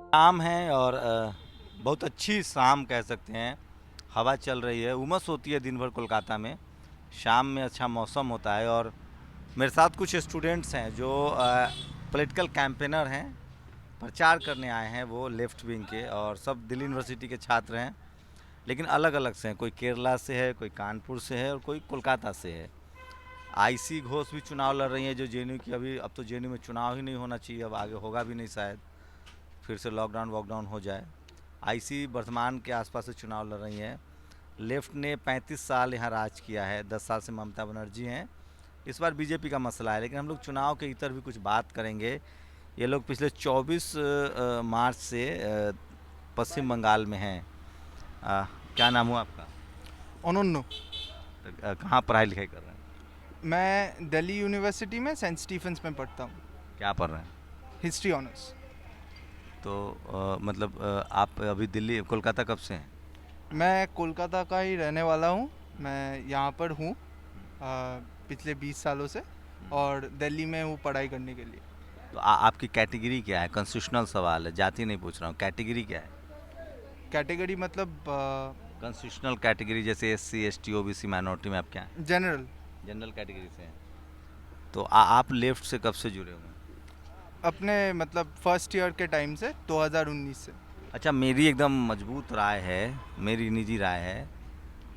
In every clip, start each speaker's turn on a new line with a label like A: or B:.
A: शाम है और बहुत अच्छी शाम कह सकते हैं। हवा चल रही है, उमस होती है दिन भर कोलकाता में। शाम में अच्छा मौसम होता है और मेरे साथ कुछ स्टूडेंट्स हैं जो पॉलिटिकल कैंपेनर हैं, प्रचार करने आए हैं। वो लेफ्ट विंग के और सब दिल्ली यूनिवर्सिटी के छात्र हैं, लेकिन अलग अलग से हैं। कोई केरला से है, कोई कानपुर से है और कोई कोलकाता से है। आईसी घोष भी चुनाव लड़ रही हैं, जो जेएनयू की। अभी अब तो जेएनयू में चुनाव ही नहीं होना चाहिए, अब आगे होगा भी नहीं शायद, फिर से लॉकडाउन वॉकडाउन हो जाए। आईसी वर्तमान के आसपास से चुनाव लड़ रही हैं। लेफ्ट ने 35 साल यहाँ राज किया है, 10 साल से ममता बनर्जी हैं। इस बार बीजेपी का मसला है, लेकिन हम लोग चुनाव के इतर भी कुछ बात करेंगे। ये लोग पिछले 24 मार्च से पश्चिम बंगाल में हैं। क्या नाम हुआ आपका?
B: अनन्य।
A: कहाँ पढ़ाई लिखाई कर रहे हैं?
B: मैं दिल्ली यूनिवर्सिटी में सेंट स्टीफेंस में पढ़ता हूँ।
A: क्या पढ़ रहे हैं?
B: History honours.
A: तो मतलब आप अभी दिल्ली कोलकाता कब से हैं?
B: मैं कोलकाता का ही रहने वाला हूँ। मैं यहाँ पर हूँ पिछले 20 सालों से, और दिल्ली में हूँ पढ़ाई करने के लिए।
A: तो आपकी कैटेगरी क्या है? कॉन्स्टिट्यूशनल सवाल है, जाति नहीं पूछ रहा हूँ, कैटेगरी क्या है?
B: कैटेगरी मतलब
A: कॉन्स्टिट्यूशनल कैटेगरी जैसे एससी एसटी ओबीसी माइनॉरिटी में आप क्या हैं?
B: जनरल।
A: जनरल कैटेगरी से हैं। तो आप लेफ्ट से कब से जुड़े हुए हैं?
B: अपने मतलब फर्स्ट ईयर के टाइम से, 2019 से।
A: अच्छा, मेरी एकदम मजबूत राय है, मेरी निजी राय है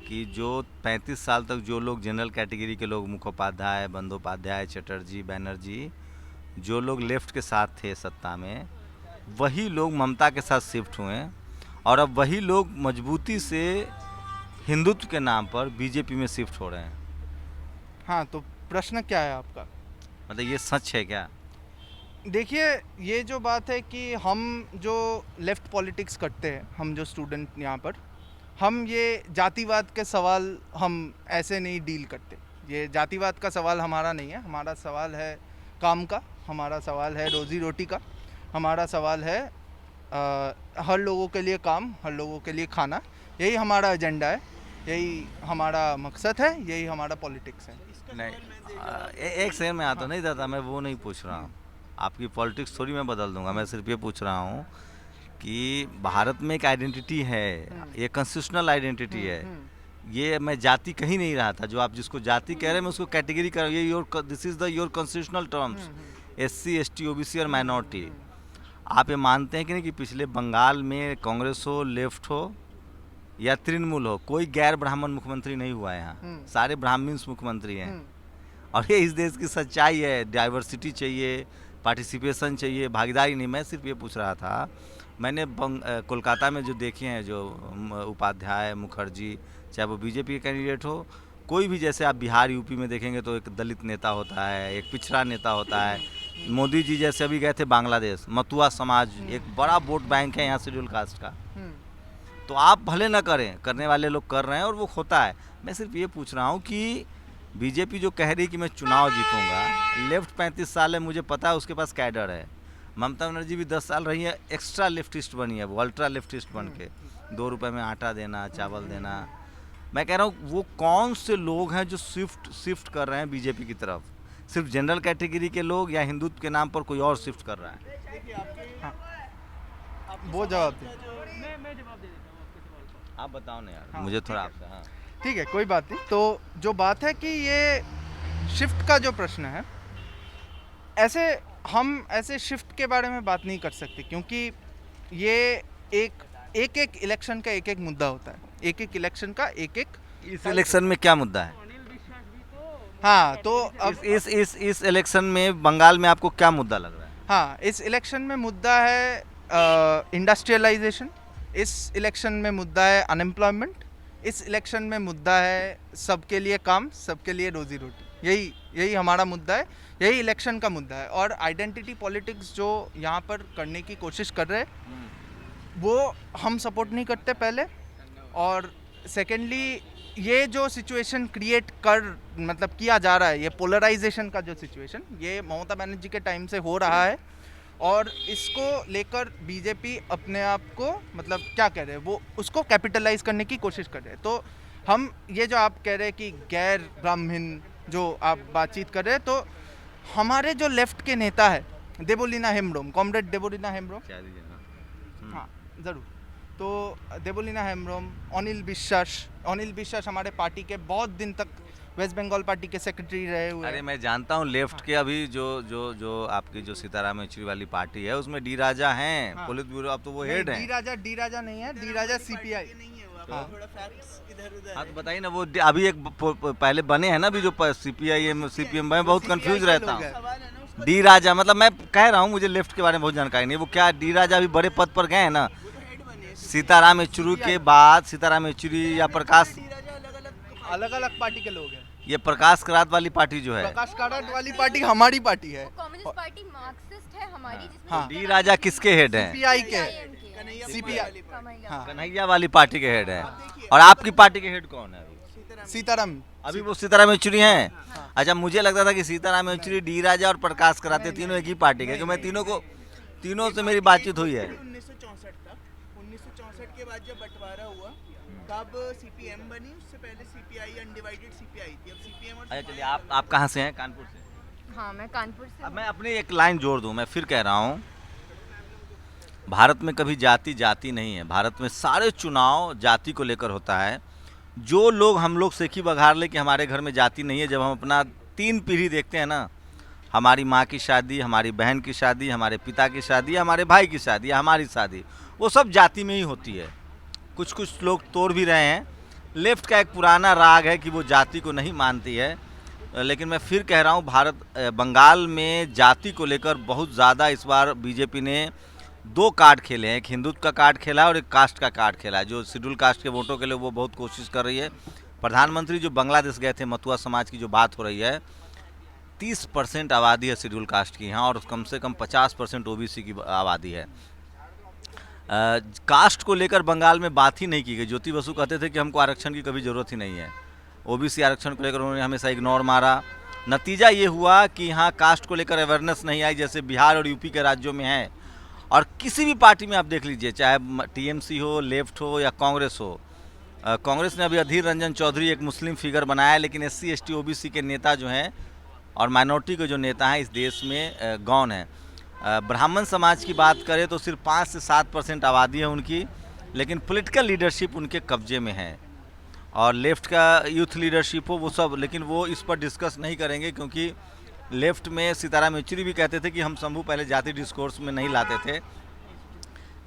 A: कि जो 35 साल तक जो लोग जनरल कैटेगरी के लोग, मुखोपाध्याय, बंदोपाध्याय, चटर्जी, बैनर्जी, जो लोग लेफ्ट के साथ थे सत्ता में, वही लोग ममता के साथ शिफ्ट हुए और अब वही लोग मजबूती से हिंदुत्व के नाम पर बीजेपी में शिफ्ट हो रहे हैं।
B: हाँ, तो प्रश्न क्या है आपका?
A: मतलब ये सच है क्या?
B: देखिए, ये जो बात है कि हम जो लेफ़्ट पॉलिटिक्स करते हैं, हम जो स्टूडेंट यहाँ पर, हम ये जातिवाद के सवाल हम ऐसे नहीं डील करते। ये जातिवाद का सवाल हमारा नहीं है। हमारा सवाल है काम का, हमारा सवाल है रोज़ी रोटी का, हमारा सवाल है हर लोगों के लिए काम, हर लोगों के लिए खाना। यही हमारा एजेंडा है, यही हमारा मकसद है, यही हमारा पॉलिटिक्स है।
A: नहीं, एक सेकंड में आता नहीं दादा, मैं वो नहीं पूछ रहा हूँ। आपकी पॉलिटिक्स थोड़ी मैं बदल दूंगा, मैं सिर्फ ये पूछ रहा हूँ कि भारत में एक आइडेंटिटी है, ये कॉन्स्टिट्यूशनल आइडेंटिटी है। ये मैं जाति कहीं नहीं रहा था। जो आप जिसको जाति कह रहे हैं, मैं उसको कैटेगरी कर रहा हूँ। ये your this is the your constitutional terms, SC ST OBC और माइनॉरिटी। आप ये मानते हैं कि नहीं कि पिछले बंगाल में कांग्रेस हो, लेफ्ट हो या तृणमूल हो, कोई गैर ब्राह्मण मुख्यमंत्री नहीं हुआ है यहाँ, सारे ब्राह्मण्स मुख्यमंत्री हैं। और ये इस देश की सच्चाई है। डाइवर्सिटी चाहिए, पार्टिसिपेशन चाहिए, भागीदारी नहीं। मैं सिर्फ ये पूछ रहा था, मैंने कोलकाता में जो देखे हैं, जो उपाध्याय, मुखर्जी, चाहे वो बीजेपी के कैंडिडेट हो, कोई भी, जैसे आप बिहार यूपी में देखेंगे तो एक दलित नेता होता है, एक पिछड़ा नेता होता है। मोदी जी जैसे अभी गए थे बांग्लादेश, मतुआ समाज एक बड़ा वोट बैंक है यहाँ शेड्यूल कास्ट का। तो आप भले ना करें, करने वाले लोग कर रहे हैं और वो होता है। मैं सिर्फ ये पूछ रहा हूँ कि बीजेपी जो कह रही कि मैं चुनाव जीतूंगा, लेफ्ट 35 साल है, मुझे पता है उसके पास कैडर है। ममता बनर्जी भी 10 साल रही है, एक्स्ट्रा लेफ्टिस्ट बनी है, वो अल्ट्रा लेफ्टिस्ट बन के 2 रुपये में आटा देना, चावल देना। मैं कह रहा हूँ वो कौन से लोग हैं जो शिफ्ट कर रहे हैं बीजेपी की तरफ? सिर्फ जनरल कैटेगरी के लोग, या हिंदुत्व के नाम पर कोई और शिफ्ट कर रहा है?
B: हाँ, वो जवाब दें।
A: आप बताओ ना यार,
B: हाँ,
A: मुझे थोड़ा आपसे। हाँ,
B: ठीक है, कोई बात नहीं। तो जो बात है कि ये शिफ्ट का जो प्रश्न है, ऐसे हम ऐसे शिफ्ट के बारे में बात नहीं कर सकते, क्योंकि ये एक एक एक इलेक्शन का एक एक मुद्दा होता है। एक एक इलेक्शन का एक एक
A: इस इलेक्शन में क्या मुद्दा है?
B: हाँ, तो अब
A: इस इलेक्शन में बंगाल में आपको क्या मुद्दा लग रहा है?
B: हाँ, इस इलेक्शन में मुद्दा है इंडस्ट्रियलाइजेशन। इस इलेक्शन में मुद्दा है अनएम्प्लॉयमेंट। इस इलेक्शन में मुद्दा है सबके लिए काम, सबके लिए रोजी रोटी। यही यही हमारा मुद्दा है, यही इलेक्शन का मुद्दा है। और आइडेंटिटी पॉलिटिक्स जो यहाँ पर करने की कोशिश कर रहे हैं, वो हम सपोर्ट नहीं करते पहले। और सेकेंडली, ये जो सिचुएशन क्रिएट कर मतलब किया जा रहा है, ये पोलराइजेशन का जो सिचुएशन, ये ममता बनर्जी के टाइम से हो रहा है। और इसको लेकर बीजेपी अपने आप को मतलब क्या कह रहे हैं, वो उसको कैपिटलाइज करने की कोशिश कर रहे हैं। तो हम ये जो आप कह रहे हैं कि गैर ब्राह्मण जो आप बातचीत कर रहे हैं, तो हमारे जो लेफ्ट के नेता है देबोलीना हेम्ब्रोम, कॉमरेड देबोलीना हेम्ब्रोम,
A: क्या दीजिए ना?
B: हाँ ज़रूर। तो देवलीना हेम्ब्रम, अनिल विश्वास हमारे पार्टी के बहुत दिन तक वेस्ट बंगाल पार्टी के सेक्रेटरी रहे हुए
A: अरे
B: हैं।
A: मैं जानता हूँ लेफ्ट के अभी जो जो जो आपकी जो सीताराम येचुरी वाली पार्टी है उसमें डी राजा हैं,
B: हाँ।
A: पुलित ब्यूरो, अब तो वो
B: नहीं,
A: हेड हैं।
B: डी राजा नहीं है, डी राजा सीपीआई। हाँ
A: हाँ तो बताइए ना वो अभी एक पहले बने हैं ना अभी जो सीपीआई सीपीएम में बहुत कंफ्यूज रहता हूँ। डी राजा मतलब मैं कह रहा हूँ मुझे लेफ्ट के बारे में बहुत जानकारी नहीं, वो क्या डी राजा अभी बड़े पद पर गए हैं ना सीताराम येचुरी के बाद, सीताराम येचुरी या प्रकाश,
B: अलग अलग पार्टी के लोग हैं।
A: ये प्रकाश करात वाली पार्टी जो है,
B: प्रकाश काराट वाली पार्टी हमारी पार्टी है।
C: कम्युनिस्ट पार्टी मार्क्सिस्ट है हमारी, जिसमें
B: हाँ।
A: डी राजा किसके हेड हैं?
B: सीपीआई के
C: CPIM के
B: सीपीआई।
C: कन्हैया।
B: हाँ
A: कन्हैया वाली पार्टी के हेड हैं। और आपकी पार्टी के हेड कौन है अभी?
B: सीताराम।
A: अभी वो सीताराम येचुरी हैं। अच्छा मुझे लगता था कि सीताराम येचुरी, डी राजा और प्रकाश कराते तीनों एक ही पार्टी के, क्योंकि मैं तीनों से मेरी बातचीत हुई है।
D: 1964 तक, 1964 के बाद जब बंटवारा हुआ तब सीपीएम बनी, उससे पहले सीपीआई अनडिवाइडेड सीपीआई थी, अब सीपीएम और
A: अच्छा चलिए आप कहाँ से हैं? कानपुर से।
C: हाँ मैं कानपुर से
A: अब
C: हूँ।
A: मैं अपनी एक लाइन जोड़ दूं, मैं फिर कह रहा हूं भारत में कभी जाति नहीं है। भारत में सारे चुनाव जाति को लेकर होता है। जो लोग हम लोग सेखी बघार ले कि हमारे घर में जाति नहीं है, जब हम अपना 3 पीढ़ी देखते हैं ना, हमारी माँ की शादी, हमारी बहन की शादी, हमारे पिता की शादी, हमारे भाई की शादी, हमारी शादी, वो सब जाति में ही होती है। कुछ कुछ लोग तोड़ भी रहे हैं। लेफ्ट का एक पुराना राग है कि वो जाति को नहीं मानती है, लेकिन मैं फिर कह रहा हूँ बंगाल में जाति को लेकर बहुत ज़्यादा इस बार बीजेपी ने 2 कार्ड खेले हैं। एक हिंदुत्व का कार्ड खेला और एक कास्ट का कार्ड खेला है। जो शेड्यूल कास्ट के वोटों के लिए वो बहुत कोशिश कर रही है। प्रधानमंत्री जो बांग्लादेश गए थे, मथुआ समाज की जो बात हो रही है, 30% आबादी है शेड्यूल कास्ट की यहाँ, और कम से कम 50% ओबीसी की आबादी है। कास्ट को लेकर बंगाल में बात ही नहीं की गई। ज्योति बसु कहते थे कि हमको आरक्षण की कभी ज़रूरत ही नहीं है। ओबीसी आरक्षण को लेकर उन्होंने हमेशा इग्नोर मारा। नतीजा ये हुआ कि यहाँ कास्ट को लेकर अवेयरनेस नहीं आई, जैसे बिहार और यूपी के राज्यों में है। और किसी भी पार्टी में आप देख लीजिए, चाहे टीएमसी हो, लेफ्ट हो या कांग्रेस हो, कांग्रेस ने अभी अधीर रंजन चौधरी एक मुस्लिम फिगर बनाया, लेकिन एससी एसटी ओबीसी के नेता जो हैं और माइनॉरिटी के जो नेता हैं इस देश में गौन हैं। ब्राह्मण समाज की बात करें तो सिर्फ 5 से 7% आबादी है उनकी, लेकिन पॉलिटिकल लीडरशिप उनके कब्जे में है। और लेफ्ट का यूथ लीडरशिप हो वो सब, लेकिन वो इस पर डिस्कस नहीं करेंगे, क्योंकि लेफ्ट में सीताराम येचुरी भी कहते थे कि हम शंभू पहले जाति डिस्कोर्स में नहीं लाते थे,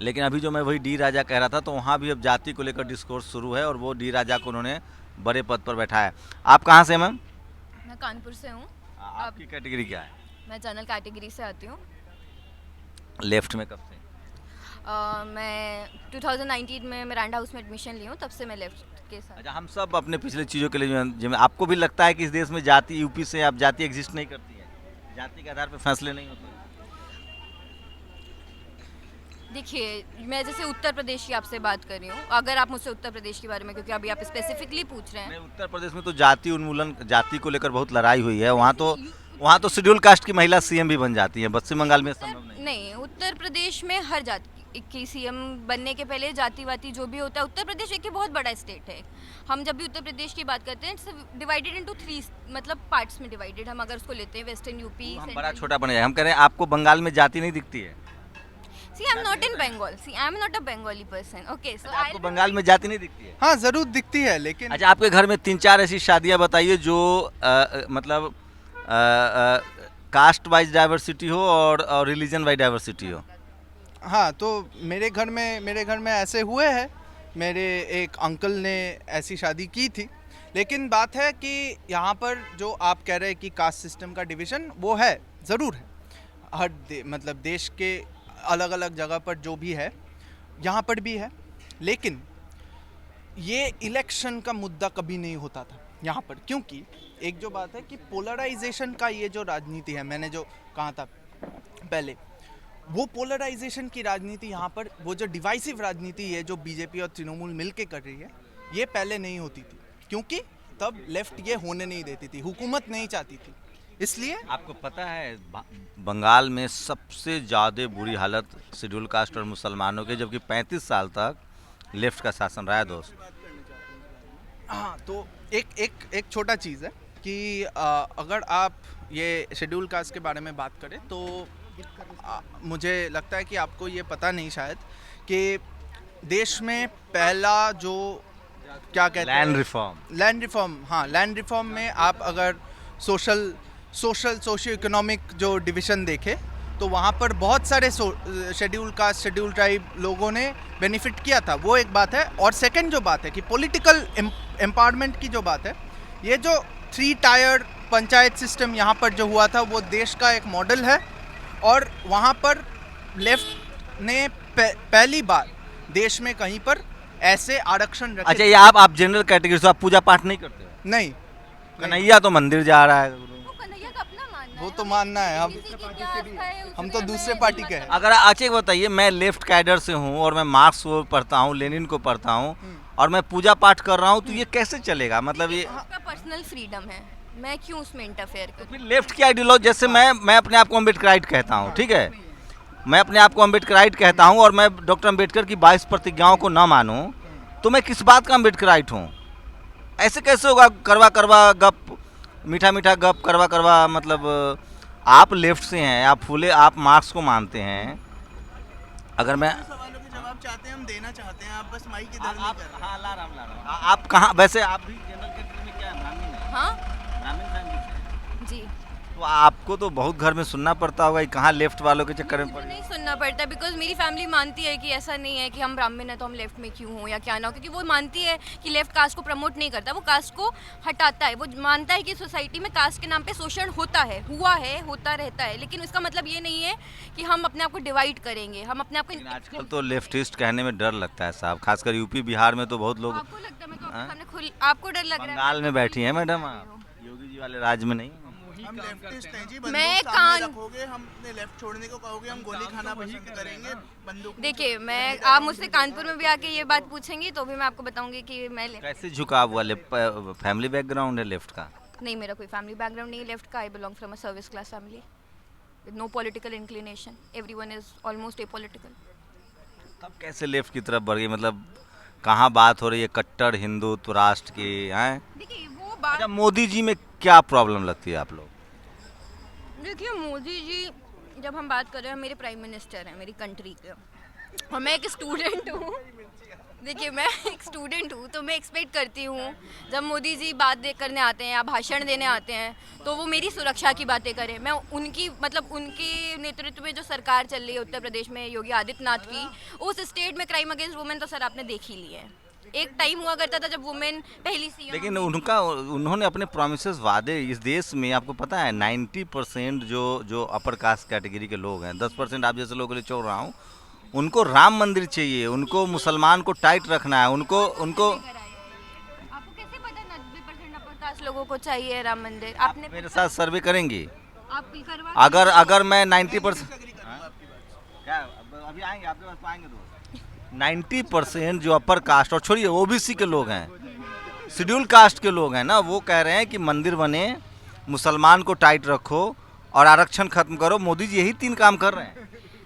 A: लेकिन अभी जो मैं वही डी राजा कह रहा था, तो वहाँ भी अब जाति को लेकर डिस्कोर्स शुरू है और वो डी राजा को उन्होंने बड़े पद पर बैठाया। आप कहाँ से मैम?
C: मैं कानपुर से हूँ।
A: आपकी कैटेगरी क्या है?
C: मैं जनरल कैटेगरी से आती हूँ।
A: लेफ्ट में कब से?
C: मैं 2019 में मिरांडा हाउस में एडमिशन ली हूँ, तब से मैं लेफ्ट के साथ।
A: अच्छा, हम सब अपने पिछले चीज़ों के लिए जो आपको भी लगता है कि इस देश में जाति, यूपी से आप जाति एग्जिस्ट नहीं करती है, जाति के आधार पर फैसले नहीं होते?
C: देखिए, मैं जैसे उत्तर प्रदेश की आपसे बात कर रही हूँ, अगर आप मुझसे उत्तर प्रदेश के बारे में, क्योंकि अभी आप स्पेसिफिकली पूछ रहे हैं।
A: नहीं, उत्तर प्रदेश में तो जाति उन्मूलन, जाति को लेकर बहुत लड़ाई हुई है। वहाँ तो शेड्यूल कास्ट की महिला सीएम भी बन जाती है। पश्चिम बंगाल में संभव नहीं।
C: नहीं, उत्तर प्रदेश में हर जाति की सीएम बनने के पहले जातिवादी जो भी होता है, उत्तर प्रदेश एक बहुत बड़ा स्टेट है। हम जब भी उत्तर प्रदेश की बात करते हैं, डिवाइडेड इनटू 3 मतलब पार्ट्स में डिवाइडेड। हम अगर उसको लेते हैं वेस्टर्न यूपी,
A: हम बड़ा छोटा बन जाए। हम कह रहे हैं आपको बंगाल में जाति नहीं दिखती है?
C: See, I'm not in Bengal. See, I'm not a Bengali person. Okay, so
A: आपको बंगाल में जाति नहीं दिखती है?
B: हाँ ज़रूर दिखती है, लेकिन
A: अच्छा, आपके घर में 3-4 ऐसी शादियाँ बताइए जो मतलब कास्ट वाइज डाइवर्सिटी हो और रिलीजन वाइज डाइवर्सिटी हो।
B: हाँ, तो मेरे घर में ऐसे हुए हैं। मेरे एक अंकल ने ऐसी शादी की थी, लेकिन बात है कि यहाँ पर जो आप कह रहे हैं कि कास्ट सिस्टम का डिवीज़न वो है, ज़रूर है। हर मतलब देश के अलग अलग जगह पर जो भी है, यहाँ पर भी है, लेकिन ये इलेक्शन का मुद्दा कभी नहीं होता था यहाँ पर, क्योंकि एक जो बात है कि पोलराइजेशन का ये जो राजनीति है, मैंने जो कहा था पहले, वो पोलराइजेशन की राजनीति यहाँ पर, वो जो डिवाइसिव राजनीति है जो बीजेपी और तृणमूल मिलके कर रही है, ये पहले नहीं होती थी, क्योंकि तब लेफ्ट ये होने नहीं देती थी, हुकूमत नहीं चाहती थी। इसलिए
A: आपको पता है बंगाल में सबसे ज़्यादा बुरी हालत शेड्यूल कास्ट और मुसलमानों के, जबकि 35 साल तक लेफ्ट का शासन रहा है दोस्त।
B: हाँ, तो एक छोटा चीज़ है कि अगर आप ये शेड्यूल कास्ट के बारे में बात करें तो मुझे लगता है कि आपको ये पता नहीं शायद कि देश में पहला जो क्या कहते हैं
A: लैंड रिफॉर्म।
B: लैंड रिफॉर्म, हाँ लैंड रिफॉर्म में आप अगर सोशियो इकोनॉमिक जो डिवीज़न देखे तो वहाँ पर बहुत सारे शेड्यूल कास्ट शेड्यूल ट्राइब लोगों ने बेनिफिट किया था, वो एक बात है। और सेकंड जो बात है कि पॉलिटिकल एम्पावरमेंट की जो बात है, ये जो 3 टायर पंचायत सिस्टम यहाँ पर जो हुआ था वो देश का एक मॉडल है। और वहाँ पर लेफ्ट ने पहली बार देश में कहीं पर ऐसे आरक्षण रखे।
A: अच्छा, ये आप जनरल कैटेगरी से आप पूजा पाठ नहीं करते हो?
B: नहीं,
A: कन्हैया तो मंदिर जा रहा है।
C: वो कन्हैया का अपना मानना
B: वो
C: है,
B: तो
C: हमें
B: मानना है,
C: किसी की क्या आस्था है,
B: हम
C: उसमें
B: तो
C: हमें
B: दूसरे
C: नहीं
B: पार्टी के हैं।
C: मतलब।
A: अगर अच्छा एक बताइए, मैं लेफ्ट कैडर से हूँ और मैं मार्क्स को पढ़ता हूँ, लेनिन को पढ़ता हूँ और मैं पूजा पाठ कर रहा हूँ, तो ये कैसे चलेगा? मतलब ये
C: उसका पर्सनल फ्रीडम है, मैं क्यों उसमें इंटरफेयर करूं?
A: फिर लेफ्ट की आइडियोलॉजी, जैसे मैं अपने आप को अम्बेडकराइट कहता हूँ, ठीक है, मैं अपने आप को अम्बेडकराइट कहता हूँ और मैं डॉक्टर अम्बेडकर की 22 प्रतिज्ञाओं को ना मानूं, तो मैं किस बात का अम्बेडकराइट हूँ? ऐसे कैसे होगा? करवा करवा गप, मीठा मीठा गप, करवा करवा, मतलब आप लेफ्ट से हैं, आप फूले, आप मार्क्स को मानते हैं। अगर मैं
D: सवालों के जवाब चाहते हैं, हम देना चाहते हैं, आप बस माइक इधर नहीं कर रहे।
A: हाँ, ला रहा हूँ। आप कहाँ, वैसे आप भी जनरल कैटेगरी में क्या है, ब्राह्मण है?
C: हाँ
A: ब्राह्मण फैमिली से?
C: जी,
A: तो आपको तो बहुत घर में सुनना पड़ता होगा कि कहाँ लेफ्ट वालों के चक्कर में
C: मुझे
A: पड़े।
C: नहीं सुनना पड़ता, बिकॉज मेरी फैमिली मानती है कि ऐसा नहीं है कि हम ब्राह्मण हैं तो हम लेफ्ट में क्यों हों या क्या ना हो, क्योंकि वो मानती है कि लेफ्ट कास्ट को प्रमोट नहीं करता, वो कास्ट को हटाता है। वो मानता है कि सोसाइटी में कास्ट के नाम पे शोषण होता है, हुआ है, होता रहता है, लेकिन इसका मतलब ये नहीं है कि हम अपने आप को डिवाइड करेंगे, हम अपने आप
A: लेकिन
C: को।
A: आजकल तो लेफ्टिस्ट कहने में डर लगता है साहब, खासकर यूपी बिहार में तो बहुत लोग।
C: आपको लगता है मैं तो
A: हाँ?
C: आपके सामने खुल, आपको डर लग रहा है?
A: बंगाल में बैठी हैं मैडम आप, योगी जी वाले राज्य में नहीं।
D: हम लेफ्टिस्ट हैं जी,
C: मैं
D: बंदूक सामने
C: कान-
D: रखोगे, हमने लेफ्ट छोड़ने को कहोगे, हम गोली खाना पसंद करेंगे, बंदूक।
C: देखिए, मैं आप मुझसे कानपुर में भी आके ये बात पूछेंगी तो भी मैं आपको बताऊंगी कि मैं
A: कैसे झुकाव हुआ? फैमिली बैकग्राउंड है लेफ्ट का?
C: नहीं, मेरा कोई फैमिली बैकग्राउंड नहीं है लेफ्ट का। I belong from a service class family with no political inclination, everyone is almost apolitical.
A: तब कैसे लेफ्ट की तरफ बढ़ गई? मतलब कहाँ बात हो रही है कट्टर हिंदुत्व राष्ट्र की, हैं?
C: देखिए वो बात,
A: अच्छा, मोदी जी में क्या प्रॉब्लम लगती है आप लोग?
C: देखिए मोदी जी, जब हम बात कर रहे हैं, मेरे प्राइम मिनिस्टर हैं मेरी कंट्री के, और मैं एक स्टूडेंट हूँ। देखिए मैं एक स्टूडेंट हूँ तो मैं एक्सपेक्ट करती हूँ जब मोदी जी करने आते हैं या भाषण देने आते हैं तो वो मेरी सुरक्षा की बातें करें। मैं उनकी, मतलब उनके नेतृत्व में जो सरकार चल रही है उत्तर प्रदेश में योगी आदित्यनाथ की, उस स्टेट में क्राइम अगेंस्ट वुमेन तो सर आपने देख ही लिए है। एक टाइम हुआ करता था जब वुमेन पहली सीएम,
A: लेकिन उन्होंने अपने प्रोमिसेस, वादे, इस देश में आपको पता है 90% जो अपर कास्ट कैटेगरी के लोग हैं, 10% आप जैसे लोगों के लिए छोड़ रहा हूँ, उनको राम मंदिर चाहिए, उनको मुसलमान को टाइट रखना है, उनको
C: आपको कैसे पता 90% अपर कास्ट लोगों को चाहिए राम मंदिर? आपने
A: मेरे साथ सर्वे करेंगी?
C: आप करवा,
A: अगर मैं 90% क्या अभी आएंगे आपके पास, पाएंगे तो 90% जो अपर कास्ट, और छोड़िए ओबीसी के लोग हैं, शेड्यूल कास्ट के लोग हैं ना, वो कह रहे हैं कि मंदिर बने, मुसलमान को टाइट रखो और आरक्षण खत्म करो। मोदी जी यही 3 काम कर रहे हैं।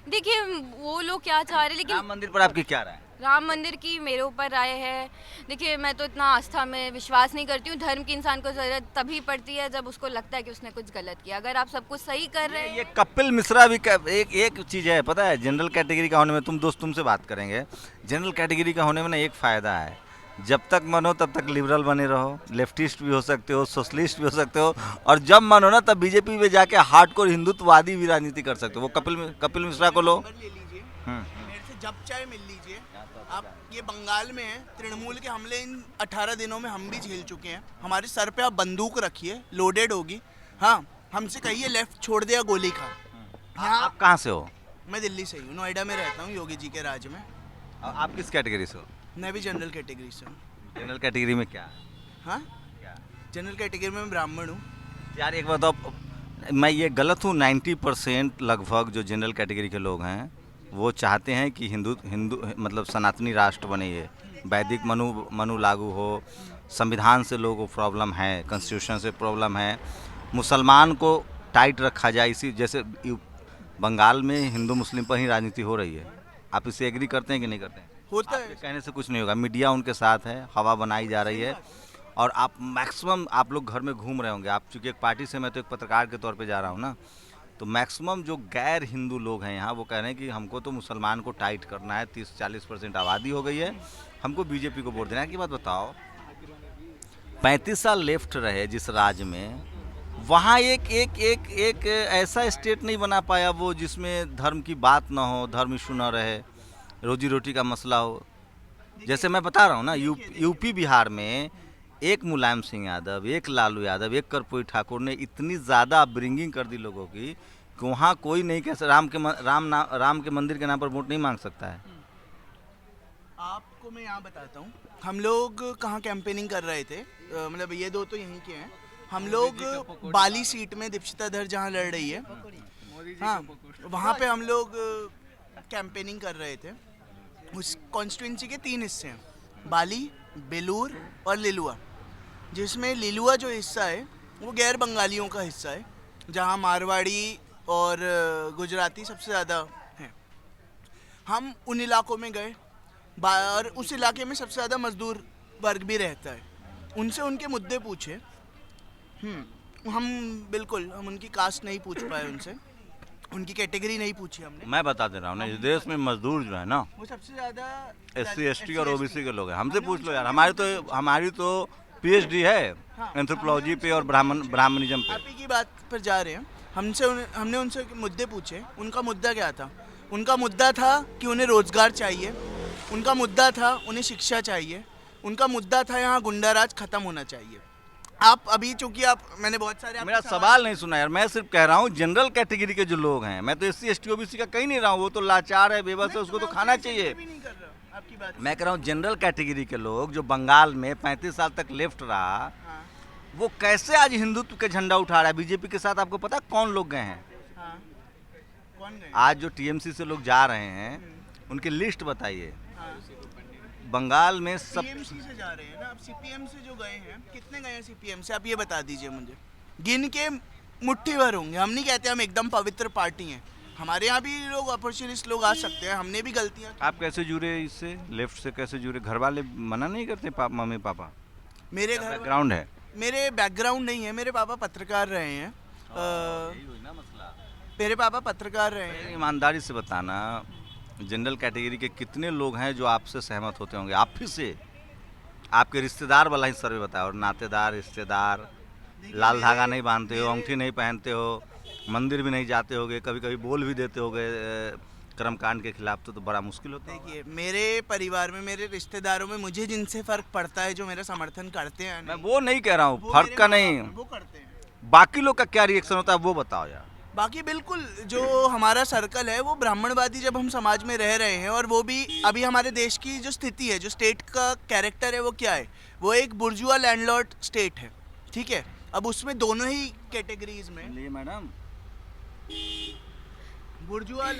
C: देखिए वो लोग क्या चाह रहे हैं, लेकिन
A: राम मंदिर पर आपकी क्या राय है?
C: राम मंदिर की मेरे ऊपर राय है। देखिए मैं तो इतना आस्था में विश्वास नहीं करती हूँ। धर्म की इंसान को ज़रूरत तभी पड़ती है जब उसको लगता है कि उसने कुछ गलत किया। अगर आप सब कुछ सही कर रहे हैं,
A: ये कपिल मिश्रा भी एक चीज़ है, पता है, जनरल कैटेगरी का होने में, तुमसे बात करेंगे, जनरल कैटेगरी का होने में ना एक फ़ायदा है, जब तक मन हो तब तक लिबरल बने रहो, लेफ्टिस्ट भी हो सकते हो, सोशलिस्ट भी हो सकते हो, और जब मन हो ना तब बीजेपी में जाके हार्डकोर हिंदुत्ववादी भी राजनीति कर सकते हो। वो कपिल मिश्रा को लो,
D: नंबर ले लीजिए, मेरे से जब चाहे मिल लीजिए। आप ये बंगाल में हैं, तृणमूल के हमले इन 18 दिनों में हम भी झेल चुके हैं। हमारे सर पे आप बंदूक रखिए, लोडेड होगी, हाँ, हमसे कहिए लेफ्ट छोड़ दिया गोली खा।
A: आप कहाँ से हो?
D: मैं दिल्ली से ही हूँ, नोएडा में रहता हूँ, योगी जी के राज में।
A: आप किस कैटेगरी से हो?
D: मैं भी जनरल कैटेगरी से हूँ।
A: जनरल कैटेगरी में क्या?
D: हाँ,
A: क्या
D: जनरल कैटेगरी में मैं ब्राह्मण हूँ।
A: यार एक बताओ, मैं ये गलत हूँ? 90% लगभग जो जनरल कैटेगरी के लोग हैं वो चाहते हैं कि हिंदू मतलब सनातनी राष्ट्र बने, ये वैदिक मनु लागू हो, संविधान से लोगों को प्रॉब्लम है, कॉन्स्टिट्यूशन से प्रॉब्लम है, मुसलमान को टाइट रखा जाए। इसी जैसे बंगाल में हिंदू मुस्लिम पर ही राजनीति हो रही है। आप इससे एग्री करते हैं कि नहीं करते हैं?
D: होता
A: आपके
D: है,
A: कहने से कुछ नहीं होगा, मीडिया उनके साथ है, हवा बनाई जा रही है, और आप मैक्सिमम आप लोग घर में घूम रहे होंगे। आप चूँकि एक पार्टी से, मैं तो एक पत्रकार के तौर पे जा रहा हूँ ना, तो मैक्सिमम जो गैर हिंदू लोग हैं यहाँ वो कह रहे हैं कि हमको तो मुसलमान को टाइट करना है, 30-40% आबादी हो गई है, हमको बीजेपी को वोट देना है। की बात बताओ, 35 साल लेफ्ट रहे जिस राज्य में, वहाँ एक ऐसा स्टेट नहीं बना पाया वो जिसमें धर्म की बात ना हो, धर्म इशू ना रहे, रोजी रोटी का मसला हो। जैसे मैं बता रहा हूँ ना, यूपी बिहार में एक मुलायम सिंह यादव, एक लालू यादव, एक कर्पूरी ठाकुर ने इतनी ज़्यादा अपब्रिंगिंग कर दी लोगों की कि वहाँ कोई नहीं कैसे राम के मंदिर के नाम पर वोट नहीं मांग सकता है।
D: आपको मैं यहाँ बताता हूँ, हम लोग कहाँ कैंपेनिंग कर रहे थे, मतलब ये दो तो यहीं के हैं। हम लोग बाली सीट में दीक्षिता धर जहाँ लड़ रही है, हाँ, वहाँ पे हम लोग कैंपेनिंग कर रहे थे। उस कॉन्स्टिट्यूंसी के 3 हिस्से हैं, बाली, बेलूर और लिलुआ, जिसमें लिलुआ जो हिस्सा है वो गैर बंगालियों का हिस्सा है, जहाँ मारवाड़ी और गुजराती सबसे ज़्यादा हैं। हम उन इलाकों में गए और उस इलाके में सबसे ज़्यादा मजदूर वर्ग भी रहता है, उनसे उनके मुद्दे पूछे। हम उनकी कास्ट नहीं पूछ पाए, उनसे उनकी कैटेगरी नहीं पूछी हमने।
A: मैं बता दे रहा हूँ ना, इस देश में मजदूर जो है ना,
D: वो सबसे ज़्यादा
A: SC ST और OBC के लोग हैं। हमसे पूछ लो यार, हमारी तो PhD है एंथ्रोपोलॉजी पे और ब्राह्मणिज्म पे।
D: आप ही की बात पर जा रहे हैं। हमने उनसे मुद्दे पूछे। उनका मुद्दा क्या था? उनका मुद्दा था कि उन्हें रोजगार चाहिए, उनका मुद्दा था उन्हें शिक्षा चाहिए, उनका मुद्दा था यहाँ गुंडाराज खत्म होना चाहिए। आप अभी चूंकि मैंने बहुत सारे
A: मेरा सवाल नहीं सुना यार, मैं सिर्फ कह रहा हूँ जनरल कैटेगरी के जो लोग हैं, मैं तो SC ST OBC का कह नहीं रहा हूँ, वो तो लाचार है, बेबस है, उसको तो खाना चाहिए। मैं कह रहा हूँ जनरल कैटेगरी के लोग जो बंगाल में 35 साल तक लेफ्ट रहा, वो कैसे आज हिंदुत्व के झंडा उठा रहा है बीजेपी के साथ। आपको पता कौन लोग गए हैं?
D: कौन गए?
A: आज जो TMC से लोग जा रहे हैं उनकी लिस्ट बताइए। बंगाल में सब
D: CPM से जा रहे हैं ना। अब CPM से जो गए हैं, कितने गए हैं CPM से, आप ये बता दीजिए मुझे। गिन के मुट्ठी भर होंगे। हम नहीं कहते हम एकदम पवित्र पार्टी हैं, हमारे यहाँ भी लोग अपॉर्चुनिस्ट लोग आ सकते हैं, हमने भी गलतियाँ की।
A: आप कैसे जुड़े इससे, लेफ्ट से कैसे जुड़े? घर वाले मना नहीं करते? Mummy papa?
D: मेरे घर
A: बैकग्राउंड है?
D: मेरे बैकग्राउंड नहीं है, मेरे पापा पत्रकार रहे हैं। मेरे पापा पत्रकार रहे हैं।
A: ईमानदारी से बताना, जनरल कैटेगरी के कितने लोग हैं जो आपसे सहमत होते होंगे? आप फिर से आपके रिश्तेदार वाला ही सर्वे बताओ, और नातेदार, रिश्तेदार, लाल धागा नहीं बांधते हो, अंगूठी नहीं पहनते हो, मंदिर भी नहीं जाते होगे, कभी कभी बोल भी देते होगे कर्मकांड के खिलाफ, तो बड़ा मुश्किल होता है।
D: देखिए, मेरे परिवार में, मेरे रिश्तेदारों में मुझे जिनसे फर्क पड़ता है, जो मेरा समर्थन करते हैं,
A: मैं वो नहीं कह रहा हूँ,
D: वो
A: फर्क
D: मेरे
A: का
D: माँ
A: नहीं,
D: बाप, वो करते हैं।
A: बाकी लोग का क्या रिएक्शन होता है वो बताओ यार।
D: बाकी बिल्कुल, जो हमारा सर्कल है वो ब्राह्मणवादी, जब हम समाज में रह रहे हैं, और वो भी अभी हमारे देश की जो स्थिति है, जो स्टेट का कैरेक्टर है, वो क्या है? वो एक बुर्जुआ लैंडलॉर्ड स्टेट है, ठीक है। अब उसमें दोनों ही कैटेगरीज में
A: मैडम
D: बुर्जुआ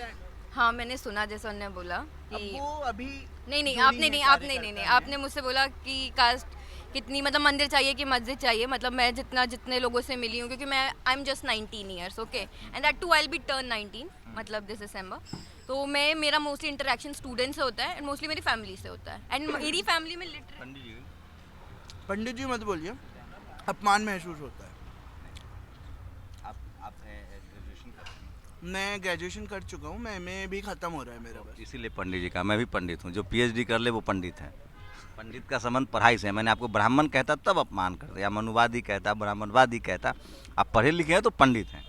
C: हाँ, मैंने सुना जैसा उन्होंने बोला
D: अब
C: कि
D: वो अभी
C: नहीं,
D: जो
C: आपने
D: भी
C: नहीं,
D: है,
C: आपने
D: कार्यकर्ता
C: नहीं, नहीं,
D: है।
C: आपने मुझसे बोला कि कास्ट कितनी, मतलब मंदिर चाहिए कि मस्जिद चाहिए। मतलब मैं जितने लोगों से मिली हूँ, क्योंकि मैं I am just 19 years, okay, and that too I will be turn 19 मतलब दिस दिसंबर। तो मेरा मोस्टली इंटरेक्शन स्टूडेंट से होता है, एंड मोस्टली मेरी फैमिली से होता है, एंड मेरी फैमिली में लिटरली
D: पंडित जी मत बोलिए, अपमान महसूस होता है। मैं ग्रेजुएशन कर चुका हूँ, मैं MA भी ख़त्म हो रहा है मेरा बस।
A: इसीलिए पंडित जी का, मैं भी पंडित हूँ, जो PhD कर ले वो पंडित है। पंडित का संबंध पढ़ाई से है। मैंने आपको ब्राह्मण कहता तब अपमान करते, या मनुवादी कहता, ब्राह्मणवादी कहता। आप पढ़े लिखे हैं तो पंडित हैं।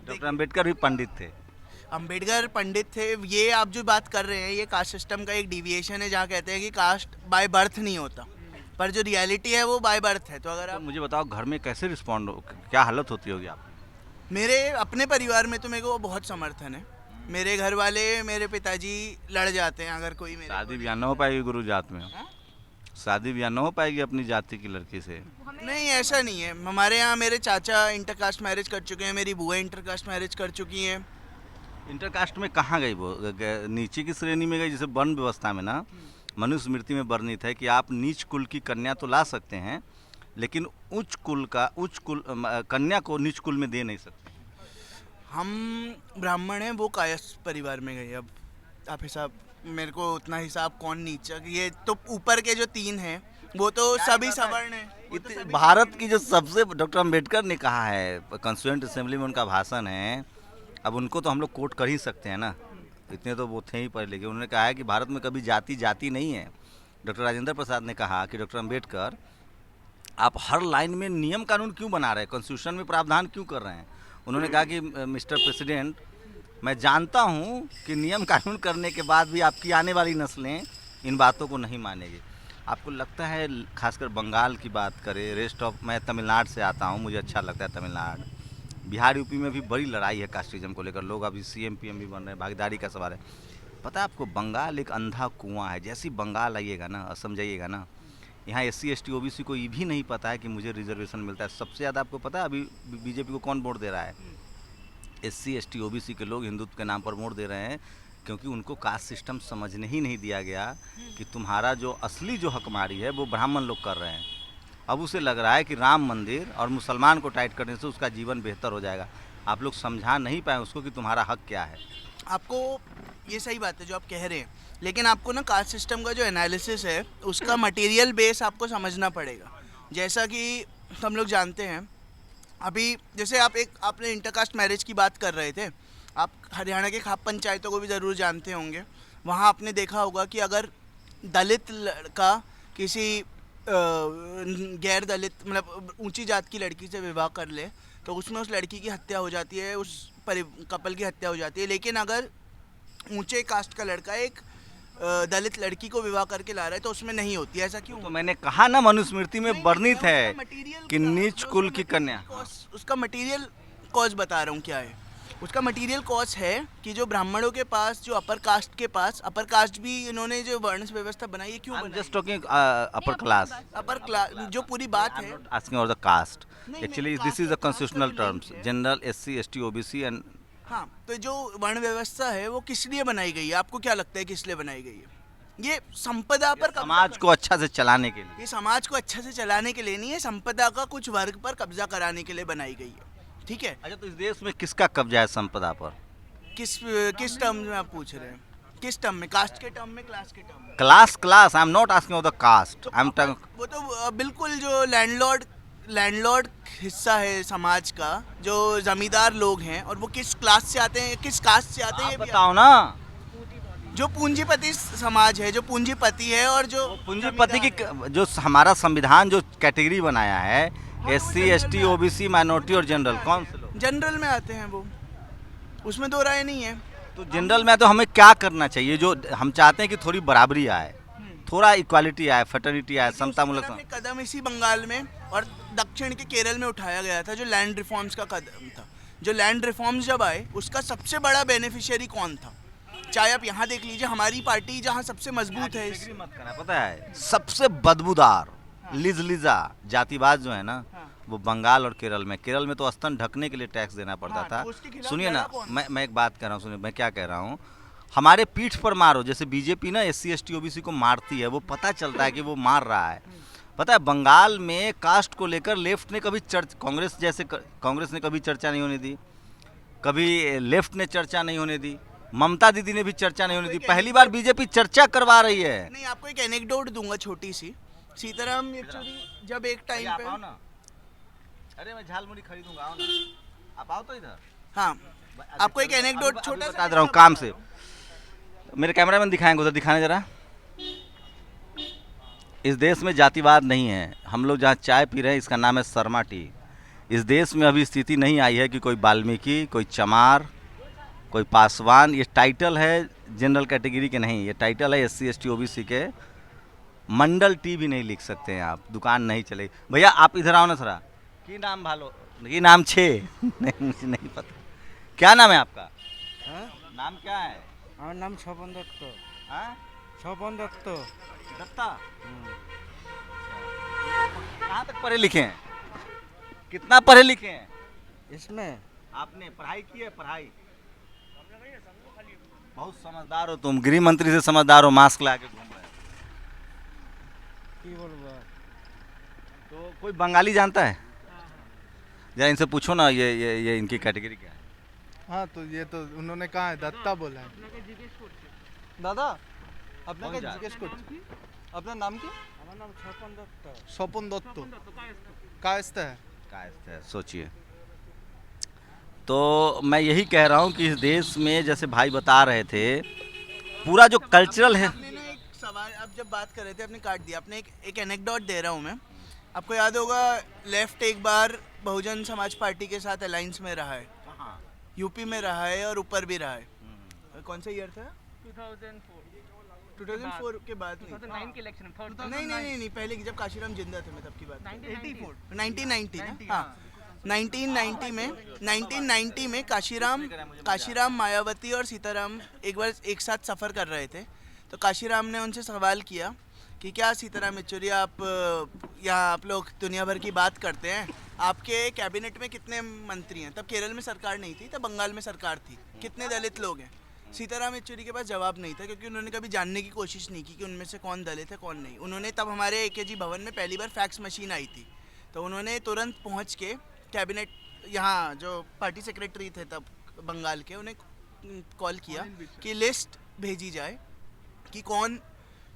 A: डॉक्टर अम्बेडकर भी पंडित थे।
D: अम्बेडकर पंडित थे। ये आप जो बात कर रहे हैं, ये कास्ट सिस्टम का एक डिविएशन है, जहाँ कहते हैं कि कास्ट बाय बर्थ नहीं होता, पर जो रियलिटी है वो बाय बर्थ है। तो अगर आप
A: मुझे बताओ, घर में कैसे रिस्पॉन्ड, क्या हालत होती होगी आप?
D: मेरे अपने परिवार में तो मेरे को बहुत समर्थन है। मेरे घर वाले, मेरे पिताजी लड़ जाते हैं अगर कोई मेरे
A: शादी ब्याह न हो पाएगी गुरु जात में? शादी ब्याह न हो पाएगी अपनी जाति की लड़की से?
D: नहीं, ऐसा नहीं है। हमारे यहाँ मेरे चाचा इंटरकास्ट मैरिज कर चुके हैं, मेरी बुआ इंटरकास्ट मैरिज कर चुकी हैं।
A: इंटरकास्ट में कहाँ गई वो? नीचे की श्रेणी में गई। जैसे वर्ण व्यवस्था में ना, मनुष्य स्मृति में वर्णित है कि आप नीच कुल की कन्या तो ला सकते हैं, लेकिन उच्च कुल कन्या को नीच कुल में दे नहीं सकते।
D: हम ब्राह्मण हैं, वो कायस्थ परिवार में गए। अब आप हिसाब, मेरे को उतना हिसाब कौन नीचा, ये तो ऊपर के जो 3 हैं वो तो सभी सवर्ण हैं।
A: भारत की जो सबसे डॉक्टर अंबेडकर ने कहा है, कॉन्स्टिट्यूएंट असेंबली में उनका भाषण है, अब उनको तो हम लोग कोट कर ही सकते हैं ना, इतने तो वो थे ही पढ़े लिखे। उन्होंने कहा है कि भारत में कभी जाति जाति नहीं है। डॉक्टर राजेंद्र प्रसाद ने कहा कि डॉक्टर अंबेडकर, आप हर लाइन में नियम कानून क्यों बना रहे हैं, कॉन्स्टिट्यूशन में प्रावधान क्यों कर रहे हैं। उन्होंने कहा कि मिस्टर प्रेसिडेंट, मैं जानता हूं कि नियम कानून करने के बाद भी आपकी आने वाली नस्लें इन बातों को नहीं मानेगी। आपको लगता है, खासकर बंगाल की बात करें, रेस्ट ऑफ, मैं तमिलनाडु से आता हूं, मुझे अच्छा लगता है तमिलनाडु, बिहार यूपी में भी बड़ी लड़ाई है कास्टिज्म को लेकर, लोग अभी सीएम पीएम भी बन रहे हैं, भागीदारी का सवाल है। पता है आपको, बंगाल एक अंधा कुआं है। जैसी बंगाल आइएगा ना, असम जाइएगा ना, यहाँ SC ST OBC को ये भी नहीं पता है कि मुझे रिजर्वेशन मिलता है। सबसे ज़्यादा आपको पता है अभी बीजेपी को कौन वोट दे रहा है? SC ST OBC के लोग हिंदुत्व के नाम पर वोट दे रहे हैं, क्योंकि उनको कास्ट सिस्टम समझने ही नहीं दिया गया कि तुम्हारा जो असली जो हकमारी है वो ब्राह्मण लोग कर रहे हैं। अब उसे लग रहा है कि राम मंदिर और मुसलमान को टाइट करने से उसका जीवन बेहतर हो जाएगा। आप लोग समझा नहीं पाए उसको कि तुम्हारा हक क्या है।
D: आपको ये सही बात है जो आप कह रहे हैं, लेकिन आपको ना कास्ट सिस्टम का जो एनालिसिस है उसका मटेरियल बेस आपको समझना पड़ेगा। जैसा कि हम लोग जानते हैं, अभी जैसे आपने इंटरकास्ट मैरिज की बात कर रहे थे, आप हरियाणा के खाप पंचायतों को भी ज़रूर जानते होंगे। वहाँ आपने देखा होगा कि अगर दलित लड़का किसी गैर दलित मतलब ऊंची जात की लड़की से विवाह कर ले तो उसमें उस लड़की की हत्या हो जाती है, उस कपल की हत्या हो जाती है। लेकिन अगर ऊंचे कास्ट का लड़का एक दलित लड़की को विवाह करके ला रहा है तो उसमें नहीं होती। ऐसा क्यों?
A: तो मैंने कहा ना, मनुस्मृति में वर्णित है
D: मटेरियल
A: कि नीच कुल की कन्या।
D: उसका मटेरियल कॉज बता रहा हूँ क्या है। उसका मटेरियल कॉज है कि जो ब्राह्मणों के पास, जो अपर कास्ट के पास, अपर कास्ट भी इन्होंने जो वर्ण व्यवस्था बनाई है, क्यों बनाई?
A: Just talking upper class,
D: upper class जो पूरी बात है।
A: asking about the caste.
D: नहीं,
A: Actually,
D: caste
A: this is the
D: का
A: constitutional
D: caste का
A: terms.
D: link है।
A: General SC ST OBC and
D: हाँ, तो जो वर्ण व्यवस्था है वो किस लिए बनाई गई है? आपको क्या लगता है किस लिए बनाई गई है? ये संपदा पर कब्जा
A: समाज को अच्छा से चलाने के लिए।
D: ये समाज को अच्छा से चलाने के लिए नहीं है, संपदा का कुछ वर्ग पर कब्जा कराने के लिए बनाई गई है। ठीक है?
A: अच्छा, तो इस देश में किसका कब्जा है संपदा पर?
D: किस टर्म में आप पूछ रहे हैं? किस टर्म में? कास्ट के टर्म में, क्लास के टर्म में?
A: Class I am not asking about the caste, I am talking.
D: वो तो बिल्कुल जो लैंडलॉर्ड हिस्सा है समाज का, जो जमींदार लोग हैं, और वो किस क्लास से आते हैं, किस कास्ट से आते हैं, ये भी
A: बताओ ना।
D: जो पूंजीपति समाज है, जो पूंजीपति है और जो
A: पूंजीपति की जो हमारा संविधान जो कैटेगरी बनाया है, SC ST OBC माइनॉरिटी और जनरल, कौन से लोग
D: जनरल में आते हैं, वो उसमें दो राय नहीं है।
A: तो जनरल में तो हमें क्या करना चाहिए? जो हम चाहते हैं कि थोड़ी बराबरी आए, थोड़ा इक्वालिटी आए, फर्टर्निटी आए, समतामूलक।
D: कदम इसी बंगाल में और दक्षिण के केरल में उठाया गया था, जो लैंड रिफॉर्म्स का कदम था। जो लैंड रिफॉर्म्स जब आए, उसका सबसे बड़ा बेनिफिशियरी कौन था? चाहे आप यहाँ देख लीजिए, हमारी पार्टी जहाँ सबसे मजबूत है,
A: मत करना, पता है सबसे बदबूदार लिजा जातिवाद जो है ना, वो बंगाल और केरल में तो स्तन ढकने के लिए टैक्स देना पड़ता था।
D: तो उसके खिलाफ
A: सुनिए ना,
D: लड़ा कौन?
A: मैं एक बात कह रहा हूँ, सुनिए मैं क्या कह रहा हूँ। हमारे पीठ पर मारो, जैसे बीजेपी ना SC ST OBC को मारती है, वो पता चलता है कि वो मार रहा है। पता है बंगाल में कास्ट को लेकर लेफ्ट ने कभी कांग्रेस ने कभी चर्चा नहीं होने दी, कभी लेफ्ट ने चर्चा नहीं होने दी, ममता दीदी ने भी चर्चा नहीं होने दी। पहली बार बीजेपी चर्चा करवा रही है।
D: नहीं, आपको एक एनेक्डोट दूंगा छोटी सी। सीताराम येचुरी जब एक टाइम
A: आप
D: पे,
A: आओ ना, अरे मैं झालमुड़ी खरीदूंगा, आओ ना, आप आओ तो इधर।
D: हाँ, आपको एक एनेक्डोट छोटा सा
A: बता दे रहा हूँ काम से। मेरे कैमरामैन दिखाएंगे, उधर दिखाने जरा। इस देश में जातिवाद नहीं है। हम लोग जहाँ चाय पी रहे हैं, इसका नाम है शर्मा टी। इस देश में अभी स्थिति नहीं आई है कि कोई वाल्मीकि, कोई चमार, कोई पासवान, ये टाइटल है जनरल कैटेगरी के नहीं, ये टाइटल है SC ST OBC के। मंडल टी भी नहीं लिख सकते हैं आप, दुकान नहीं चलेगी। भैया आप इधर आओ ना थोड़ा। की नाम भालो, ये नाम छे नहीं, मुझे नहीं पता। क्या नाम है आपका? नाम क्या है?
E: আমার নাম স্বপন দত্ত।
A: हाँ?
E: স্বপন দত্ত।
A: दत्ता। कहाँ तक पढ़े लिखे हैं? कितना पढ़े लिखे हैं?
E: इसमें
A: आपने पढ़ाई की है? पढ़ाई बहुत समझदार हो तुम, गृह मंत्री से समझदार हो, मास्क ला के घूम रहे हो।
E: কি বলবো?
A: तो कोई बंगाली जानता है? जरा इनसे पूछो ना, ये इनकी कैटेगरी क्या है?
B: हाँ, तो ये तो उन्होंने कहा है, दत्ता बोला है। दादा
A: कौन
B: আপনাকে
A: जात?
B: জিজ্ঞেস করছি আপনার নাম কি?
E: আমার নাম স্বপন দত্ত।
B: স্বপন দত্ত। कायस्थ है।
A: कायस्थ है, सोचिए। तो मैं यही कह रहा हूँ कि इस देश में जैसे भाई बता रहे थे पूरा जो कल्चरल है।
D: आपने ना एक सवाल, आप जब बात कर रहे थे आपने काट दिया। आपने एक एनेक्डोट दे रहा हूँ मैं आपको। याद होगा लेफ्ट एक बार बहुजन समाज पार्टी के साथ अलायंस में रहा है, यूपी में रहा है और ऊपर भी रहा है। कौन सा ईयर था? 2004 के बाद नहीं।
F: 2009 के इलेक्शन में
D: नहीं पहले की, जब काशीराम जिंदा थे, मैं तब की बात 1990 ना। हाँ 1990 में काशीराम मायावती और सीताराम एक बार एक साथ सफ़र कर रहे थे। तो काशीराम ने उनसे सवाल किया कि क्या सीताराम येचुरी, आप यहाँ आप लोग दुनिया भर की बात करते हैं, आपके कैबिनेट में कितने मंत्री हैं? तब केरल में सरकार नहीं थी, तब बंगाल में सरकार थी, कितने दलित लोग हैं? सीताराम येचुरी के पास जवाब नहीं था, क्योंकि उन्होंने कभी जानने की कोशिश नहीं की कि उनमें से कौन दलित है कौन नहीं। उन्होंने तब हमारे AKG भवन में पहली बार फैक्स मशीन आई थी, तो उन्होंने तुरंत पहुंच के कैबिनेट, यहाँ जो पार्टी सेक्रेटरी थे तब बंगाल के, उन्हें कॉल किया कि लिस्ट भेजी जाए कि कौन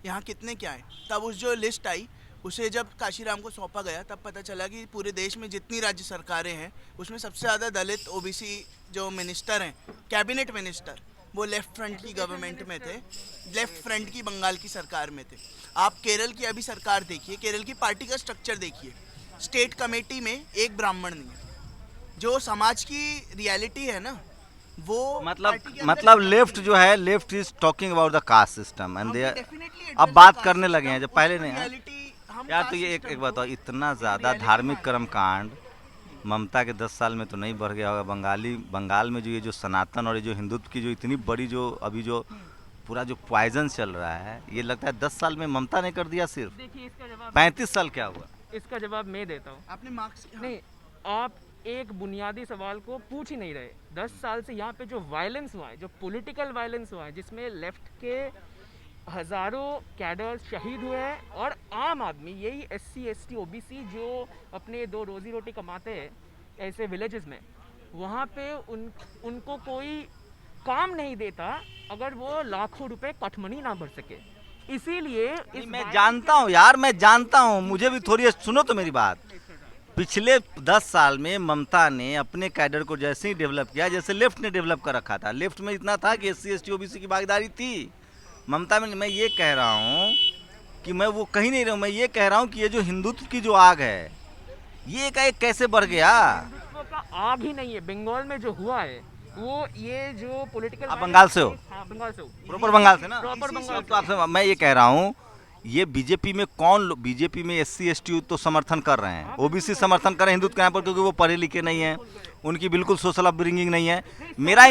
D: यहाँ कितने क्या है। तब उस जो लिस्ट आई उसे जब काशीराम को सौंपा गया, तब पता चला कि पूरे देश में जितनी राज्य सरकारें हैं उसमें सबसे ज़्यादा दलित OBC जो मिनिस्टर हैं, कैबिनेट मिनिस्टर, वो लेफ्ट फ्रंट की गवर्नमेंट में थे, लेफ्ट फ्रंट की बंगाल की सरकार में थे। आप केरल की अभी सरकार देखिए, केरल की पार्टी का स्ट्रक्चर देखिए, स्टेट कमेटी में एक ब्राह्मण नहीं है। जो समाज की रियलिटी है ना, वो
A: मतलब लेफ्ट जो है, left is talking about the caste system and they अब बात करने लगे हैं, जब पहले नहीं है। यार तो ये एक बताओ, इतना ज़्यादा धार्मिक कर्मकांड ममता के 10 साल में तो नहीं बढ़ गया होगा। बंगाल में जो ये जो सनातन और ये जो हिंदुत्व की जो इतनी बड़ी जो अभी जो पूरा जो पॉइजन चल रहा है, ये लगता है 10 साल में ममता ने कर दिया सिर्फ।
F: देखिए इसका जवाब
A: 35 साल क्या हुआ?
F: इसका जवाब मैं देता हूँ।
D: आपने मार्क्स
F: नहीं, आप एक बुनियादी सवाल को पूछ ही नहीं रहे। 10 साल से यहाँ पे जो वायलेंस हुआ है, जो पॉलिटिकल वायलेंस हुआ है, जिसमें लेफ्ट के हज़ारों कैडर शहीद हुए हैं और आम आदमी, यही SC ST OBC जो अपने दो रोजी रोटी कमाते हैं ऐसे विलेजेस में, वहाँ पे उनको कोई काम नहीं देता अगर वो लाखों रुपए कटमनी ना भर सके। इसीलिए
A: मैं जानता हूँ यार, मैं जानता हूँ, मुझे भी थोड़ी सुनो तो मेरी बात। पिछले 10 साल में ममता ने अपने कैडर को जैसे ही डेवलप किया जैसे लेफ्ट ने डेवलप कर रखा था। लेफ्ट में इतना था कि SC ST OBC की भागीदारी थी। ममता में मैं ये कह रहा हूँ कि मैं वो कहीं नहीं रहा हूँ, मैं ये कह रहा हूँ कि ये जो हिंदुत्व की जो आग है, ये एकाएक कैसे बढ़ गया?
F: हिंदुत्व का आग ही नहीं है। बंगाल में जो हुआ है वो ये जो पॉलिटिकल,
A: आप बंगाल से हो?
F: हाँ, बंगाल से हो।
A: प्रॉपर बंगाल से ना?
F: प्रॉपर बंगाल
A: तो आपसे मैं ये कह रहा हूँ, ये बीजेपी में बीजेपी में SC ST तो समर्थन कर रहे हैं, OBC समर्थन कर रहे हैं हिंदुत्व के यहाँ पर, क्योंकि वो पढ़े लिखे नहीं है, उनकी बिल्कुल सोशल अपब्रिंगिंग नहीं है। मेरा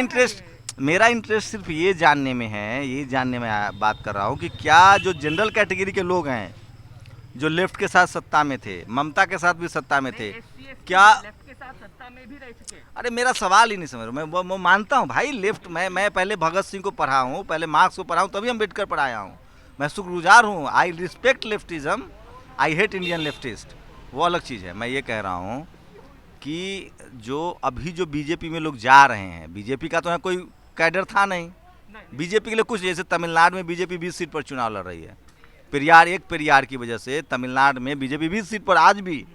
A: इंटरेस्ट सिर्फ ये जानने में है, ये जानने में बात कर रहा हूँ कि क्या जो जनरल कैटेगरी के लोग हैं जो लेफ्ट के साथ सत्ता में थे, ममता के साथ भी सत्ता में थे, क्या
F: लेफ्ट के साथ सत्ता में भी रह चुके हैं।
A: अरे मेरा सवाल ही नहीं समझ रहा। मैं मानता हूँ भाई लेफ्ट, मैं पहले भगत सिंह को पढ़ा हूँ, पहले मार्क्स को पढ़ा हूँ, तभी अम्बेडकर पढ़ाया हूँ। मैं शुक्रगुजार हूँ, I respect leftism, I hate Indian leftist, वो अलग चीज़ है। मैं ये कह रहा हूँ कि जो अभी जो बीजेपी में लोग जा रहे हैं, बीजेपी का तो यहाँ कोई कैडर था नहीं, बीजेपी के लिए कुछ, जैसे तमिलनाडु में बीजेपी 20 सीट पर चुनाव लड़ रही है, पेरियार की वजह से तमिलनाडु में बीजेपी 20 सीट पर, आज भी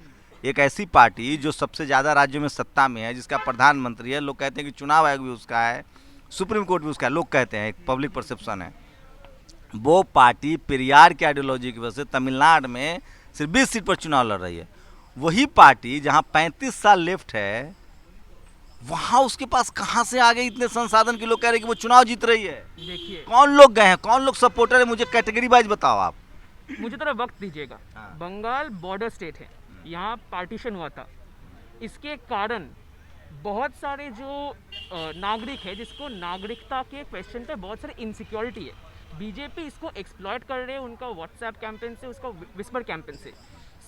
A: एक ऐसी पार्टी जो सबसे ज़्यादा राज्यों में सत्ता में है, जिसका प्रधानमंत्री है, लोग कहते हैं कि चुनाव आयोग भी उसका है, सुप्रीम कोर्ट भी उसका है, लोग कहते हैं, एक पब्लिक परसेप्शन है। वो पार्टी पेरियार की आइडियोलॉजी की वजह से तमिलनाडु में सिर्फ 20 सीट पर चुनाव लड़ रही है। वही पार्टी जहां 35 साल लेफ्ट है, वहां उसके पास कहां से आ गए इतने संसाधन के लोग कह रहे हैं कि वो चुनाव जीत रही है?
F: देखिए,
A: कौन लोग गए हैं, कौन लोग सपोर्टर है, मुझे कैटेगरी वाइज बताओ आप।
F: मुझे थोड़ा वक्त दीजिएगा।
A: हाँ।
F: बंगाल बॉर्डर स्टेट है, यहाँ पार्टीशन हुआ था, इसके कारण बहुत सारे जो नागरिक है, जिसको नागरिकता के क्वेश्चन पे बहुत सारी इनसिक्योरिटी है, बीजेपी इसको एक्सप्लॉयट कर रहे हैं, उनका व्हाट्सएप कैंपेन से, उसका विस्पर कैंपेन से।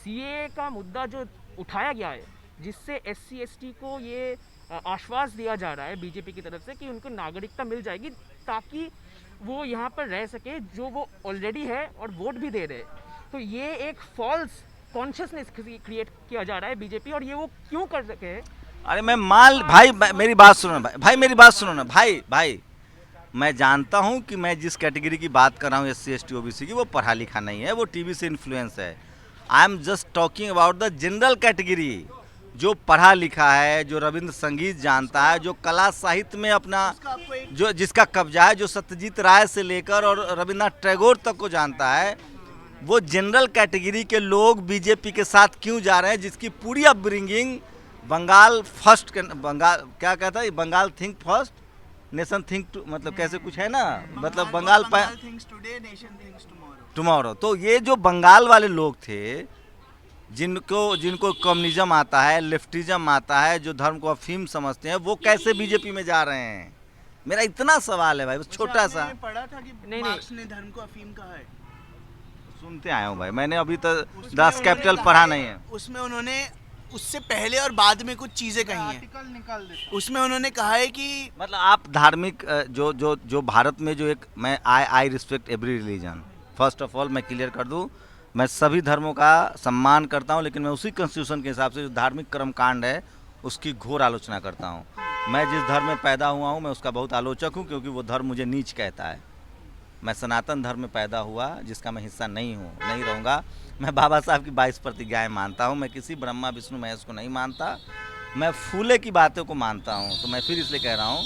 F: CAA का मुद्दा जो उठाया गया है, जिससे SC ST को ये आश्वास दिया जा रहा है बीजेपी की तरफ से कि उनको नागरिकता मिल जाएगी ताकि वो यहाँ पर रह सके, जो वो ऑलरेडी है और वोट भी दे रहे। तो ये एक फॉल्स कॉन्शियसनेस क्रिएट किया जा रहा है बीजेपी, और ये वो क्यों कर सके?
A: अरे मैं मान भाई, मेरी बात सुनो ना भाई, मेरी बात सुनो ना भाई। मैं जानता हूं कि मैं जिस कैटेगरी की बात कर रहा हूं SC ST OBC की, वो पढ़ा लिखा नहीं है, वो टीवी से इन्फ्लुएंस है। आई am just talking about the general category, जो पढ़ा लिखा है, जो रविंद्र संगीत जानता है, जो कला साहित्य में अपना जो जिसका कब्जा है, जो सत्यजीत राय से लेकर और रविन्द्रनाथ टैगोर तक को जानता है, वो जनरल कैटेगरी के लोग बीजेपी के साथ क्यों जा रहे हैं, जिसकी पूरी अपब्रिंगिंग बंगाल फर्स्ट बंगाल क्या कहता है, Bengal think first nation think मतलब कैसे कुछ है ना, मतलब Bengal
D: things today nation things tomorrow.
A: Tomorrow. तो ये जो बंगाल वाले लोग थे, जिनको कम्युनिज्म आता है, लेफ्टिज्म आता है, जो धर्म को अफीम समझते हैं, वो कैसे बीजेपी में जा रहे हैं? मेरा इतना सवाल है भाई, बस छोटा सा।
D: आपने पढ़ा था कि
F: नहीं।
D: मार्क्स ने धर्म को अफीम कहा है।
A: सुनते आया हूँ भाई, मैंने अभी तक दास कैपिटल पढ़ा नहीं है।
D: उसमें उन्होंने उससे पहले और बाद में कुछ चीजें कही हैं।
B: आर्टिकल निकाल देता
D: उसमें उन्होंने कहा है कि
A: मतलब आप धार्मिक जो भारत में जो एक मैं I respect every religion, first of all मैं क्लियर कर दूं, मैं सभी धर्मों का सम्मान करता हूं, लेकिन मैं उसी कॉन्स्टिट्यूशन के हिसाब से जो धार्मिक कर्मकांड है उसकी घोर आलोचना करता हूं। मैं जिस धर्म में पैदा हुआ हूं मैं उसका बहुत आलोचक हूं, क्योंकि वो धर्म मुझे नीच कहता है। मैं सनातन धर्म में पैदा हुआ, जिसका मैं हिस्सा नहीं हूँ, नहीं रहूँगा। मैं बाबा साहब की 22 प्रतिज्ञाएँ मानता हूँ। मैं किसी ब्रह्मा विष्णु महेश को नहीं मानता, मैं फूले की बातों को मानता हूँ। तो मैं फिर इसलिए कह रहा हूँ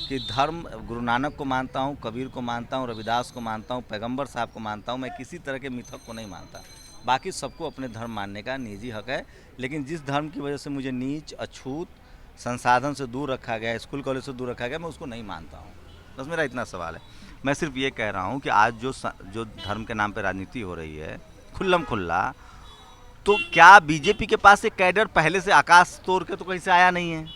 A: कि धर्म गुरु नानक को मानता हूँ, कबीर को मानता हूँ, रविदास को मानता हूँ, पैगंबर साहब को मानता हूँ। मैं किसी तरह के मिथक को नहीं मानता। बाकी सबको अपने धर्म मानने का निजी हक है, लेकिन जिस धर्म की वजह से मुझे नीच, अछूत, संसाधन से दूर रखा गया, स्कूल कॉलेज से दूर रखा गया, मैं उसको नहीं मानता हूँ। बस मेरा इतना सवाल है। मैं सिर्फ ये कह रहा हूँ कि आज जो धर्म के नाम पे राजनीति हो रही है खुल्लम खुल्ला, तो क्या बीजेपी के पास एक कैडर पहले से आकाश तोड़ के तो कहीं से आया नहीं है?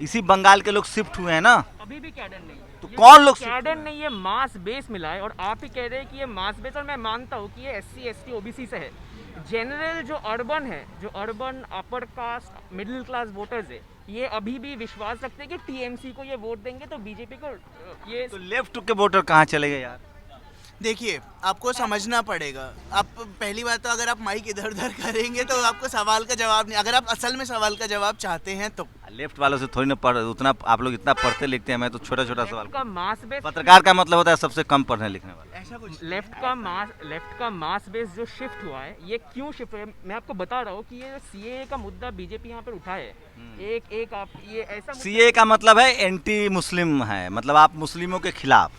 A: इसी बंगाल के लोग शिफ्ट हुए हैं ना।
F: अभी भी कैडर नहीं है।
A: तो कौन लोग
F: कैडर नहीं, ये मास बेस मिला है। और आप ही कह रहे हैं कि ये मास बेस, और मैं मानता हूँ कि ये SC ST OBC से है। जनरल जो अर्बन है, जो urban upper caste middle class voters है, ये अभी भी विश्वास रखते हैं कि TMC को ये वोट देंगे तो बीजेपी को ये
A: तो लेफ्ट के वोटर कहाँ चले गए यार?
D: देखिए, आपको समझना पड़ेगा। आप पहली बात तो अगर आप माइक इधर उधर करेंगे तो आपको सवाल का जवाब नहीं, अगर आप असल में सवाल का जवाब चाहते हैं तो।
A: लेफ्ट वालों से थोड़ी ना पढ़, उतना आप लोग इतना पढ़ते लिखते हैं, मैं तो छोटा छोटा सवाल।
F: का मास बेस,
A: पत्रकार का मतलब होता है सबसे कम पढ़ने लिखने वाला।
D: ऐसा कुछ
F: लेफ्ट का मास बेस जो शिफ्ट हुआ है, ये क्यों शिफ्ट हुआ है मैं आपको बता रहा हूँ कि ये CAA का मुद्दा बीजेपी यहाँ पर उठाए है। एक आप ये ऐसा
A: CAA का मतलब है एंटी मुस्लिम है, मतलब आप मुस्लिमों के खिलाफ,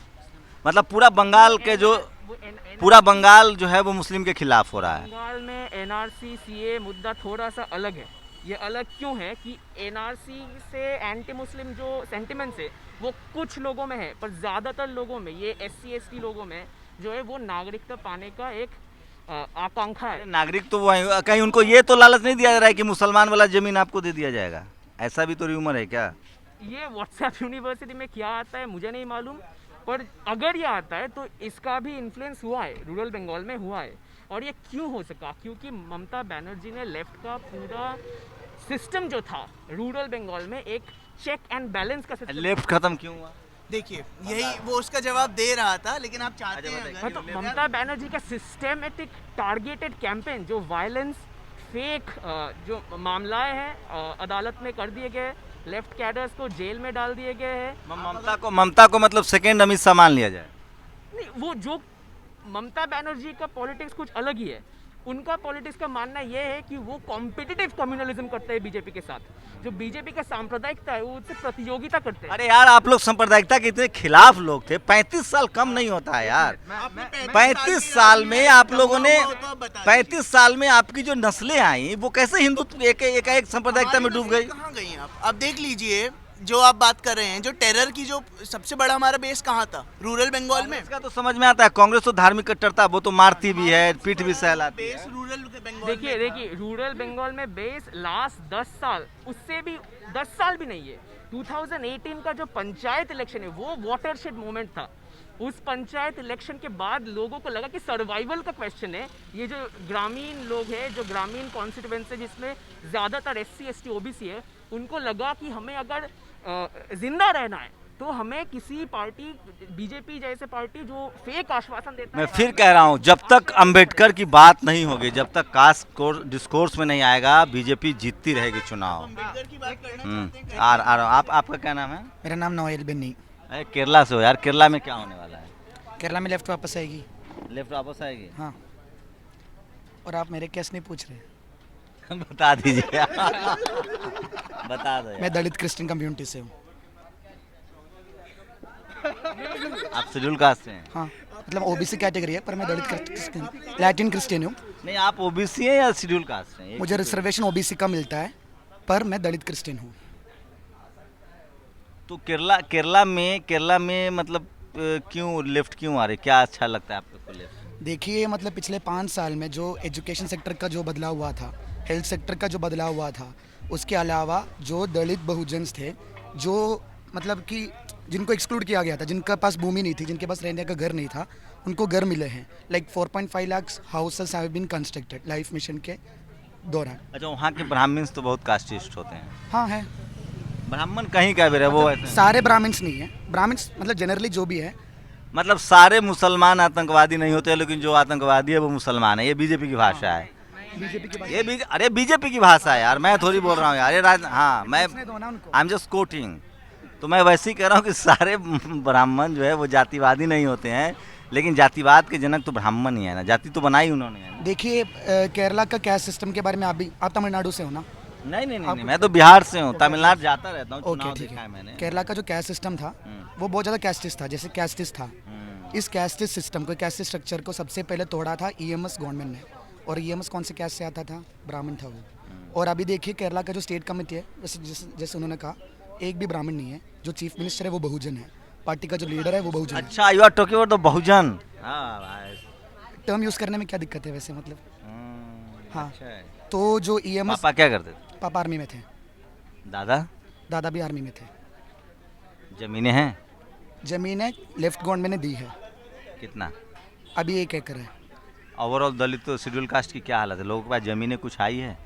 A: मतलब पूरा बंगाल के जो पूरा बंगाल जो है वो मुस्लिम के खिलाफ हो रहा है।
F: बंगाल में NRC CAA मुद्दा थोड़ा सा अलग है। ये अलग क्यों है कि NRC से एंटी मुस्लिम जो सेंटिमेंट्स है वो कुछ लोगों में है, पर ज़्यादातर लोगों में, ये SC ST लोगों में जो है वो नागरिकता पाने का एक आकांक्षा है।
A: नागरिक तो वो है, कहीं उनको ये तो लालच नहीं दिया जा रहा है कि मुसलमान वाला जमीन आपको दे दिया जाएगा? ऐसा भी तो र्यूमर है क्या?
F: ये व्हाट्सएप यूनिवर्सिटी में क्या आता है मुझे नहीं मालूम, पर अगर ये आता है तो इसका भी इन्फ्लुएंस हुआ है, रूरल बंगाल में हुआ है। और ये क्यों हो सका? क्योंकि ममता बनर्जी ने लेफ्ट का पूरा सिस्टम जो था रूरल बंगाल में, एक चेक एंड बैलेंस का सिस्टम।
A: लेफ्ट खत्म क्यों हुआ?
D: देखिए, यही वो उसका जवाब दे रहा था, लेकिन आप चाहते हैं अगर-
F: तो ममता बनर्जी का सिस्टेमेटिक टारगेटेड कैंपेन, जो वायलेंस, फेक जो मामलाएं हैं अदालत में कर दिए गए, लेफ्ट कैडर्स को जेल में डाल दिए गए हैं।
A: ममता को मतलब सेकेंड अमित शाह मान लिया जाए?
F: नहीं, वो जो ममता बनर्जी का पॉलिटिक्स कुछ अलग ही है। उनका पॉलिटिक्स का मानना यह है कि वो कॉम्पिटिटिव कम्युनलिज्म करते हैं बीजेपी के साथ। जो बीजेपी का सांप्रदायिकता है वो उससे प्रतियोगिता करते हैं।
A: अरे यार, आप लोग सांप्रदायिकता के इतने खिलाफ लोग थे। 35 साल कम नहीं होता है यार। 35 साल में आप लोगों ने 35 साल में आपकी जो नस्लें आई वो कैसे हिंदुत्व एक सांप्रदायिकता में डूब गई?
D: कहाँ गई आप देख लीजिए, जो आप बात कर रहे हैं, जो टेरर की जो सबसे बड़ा हमारा बेस कहाँ था? रूरल बंगाल में।
A: इसका तो समझ में आता है, कांग्रेस तो धार्मिक कट्टरता, वो तो मारती भी है, पीठ भी सहलाती है।
D: बेस रूरल बंगाल
F: देखिए रूरल बंगाल में बेस लास्ट 10 साल, उससे भी 10 साल भी नहीं है, 2018 का जो पंचायत इलेक्शन है वो वाटरशेड मोमेंट था। उस पंचायत इलेक्शन के बाद लोगों को लगा कि सर्वाइवल का क्वेश्चन है। ये जो ग्रामीण लोग हैं, जो ग्रामीण कॉन्स्टिट्यूएंसी जिसमें ज़्यादातर SC ST OBC है, उनको लगा कि हमें अगर जिंदा रहना है तो हमें किसी पार्टी, बीजेपी जैसे पार्टी जो फेक आश्वासन देता
A: मैं
F: है।
A: फिर कह रहा हूँ, जब तक अंबेडकर की बात नहीं होगी, जब तक कास्ट डिस्कोर्स में नहीं आएगा, बीजेपी जीतती रहेगी चुनाव।
D: अम्बेडकर की बात करना चाहते हैं।
A: आप आपका क्या नाम है?
G: मेरा नाम नोएल बन्नी।
A: अरे केरला से हो यार, केरला में क्या होने वाला है?
G: केरला में लेफ्ट वापस आएगी।
A: लेफ्ट वापस आएगी?
G: हाँ। और आप मेरे केस नहीं पूछ रहे।
A: बता दीजिए। बता दो यार।
G: मैं दलित क्रिश्चियन कम्युनिटी से हूँ।
A: आप शेड्यूल कास्ट से हैं?
G: हाँ, मतलब ओबीसी कैटेगरी है, पर मैं दलित क्रिश्चियन, लैटिन क्रिश्चियन हूँ।
A: नहीं, आप ओबीसी हैं या शेड्यूल कास्ट हैं?
G: मुझे रिजर्वेशन ओबीसी का मिलता है, पर मैं दलित क्रिश्चियन हूँ।
A: तो केरला में मतलब क्यों लेफ्ट क्यों आ रही, क्या अच्छा लगता है आपको लेफ्ट?
G: देखिए, मतलब पिछले 5 साल में जो एजुकेशन सेक्टर का जो बदलाव हुआ था, हेल्थ सेक्टर का जो बदलाव हुआ था, उसके अलावा जो दलित बहुजन्स थे, जो मतलब कि जिनको एक्सक्लूड किया गया था, जिनके पास भूमि नहीं थी, जिनके पास रहने का घर नहीं था, उनको घर मिले हैं। Like 4.5 lakh houses have been constructed life mission के दौरान।
A: अच्छा, वहाँ के ब्राह्मण्स तो बहुत कास्टिस्ट होते हैं।
G: हाँ है,
A: ब्राह्मण कहीं का भी रहे वो ऐसे हैं।
G: सारे ब्राह्मण्स नहीं है, ब्राह्मण्स मतलब जनरली जो भी है।
A: मतलब सारे मुसलमान आतंकवादी नहीं होते, लेकिन जो आतंकवादी है वो मुसलमान है। ये बीजेपी की भाषा है।
G: बीजेपी के
A: ये अरे बीजेपी की भाषा है यार, मैं थोड़ी बोल रहा हूँ यार। ये हाँ, मैं
G: दो ना उनको।
A: आई एम जस्ट कोटिंग। तो मैं वैसे ही कह रहा हूँ कि सारे ब्राह्मण जो है वो जातिवादी नहीं होते हैं, लेकिन जातिवाद के जनक तो ब्राह्मण ही है ना, जाति तो बनाई उन्होंने है ना।
G: देखिए, केरला का कैस्ट सिस्टम के बारे में आप तमिलनाडु से हो ना?
A: नहीं, मैं तो बिहार से हूँ, तमिलनाडु जाता रहता हूँ,
G: ओके,
A: चुनाव
G: ठीक
A: देखा है
G: है।
A: मैंने।
G: केरला का जो कैस्ट सिस्टम था, वो बहुत ज़्यादा कैस्टिस्ट था, जैसे कैस्टिस्ट था। इस कैस्टिस्ट सिस्टम को, कैस्ट स्ट्रक्चर को सबसे पहले तोड़ा था ईएमएस गवर्नमेंट ने। और ईएमएस कौन से कैस्ट से आता था? ब्राह्मण था वो। और अभी देखिए, केरला का जो स्टेट कमेटी है, जैसे उन्होंने कहा, एक भी ब्राह्मण नहीं है। जो चीफ मिनिस्टर है वो बहुजन है, पार्टी का जो लीडर है वो बहुजन है।
A: अच्छा, you are talking about the Bahujan.
G: Term use करने में क्या दिक्कत है वैसे, मतलब? हाँ।
A: अच्छा है।
G: तो जो ईएमएस,
A: पापा क्या करते थे?
G: पापा आर्मी में थे,
A: दादा?
G: दादा भी आर्मी में थे।
A: जमीनें हैं?
G: ज़मीनें लेफ्ट गवर्नमेंट ने दी है,
A: कितना?
G: अभी 1 एकड़ है।
A: ओवरऑल दलित तो शेड्यूल कास्ट की क्या हालत है? लोगों के पास जमीनें कुछ आई है?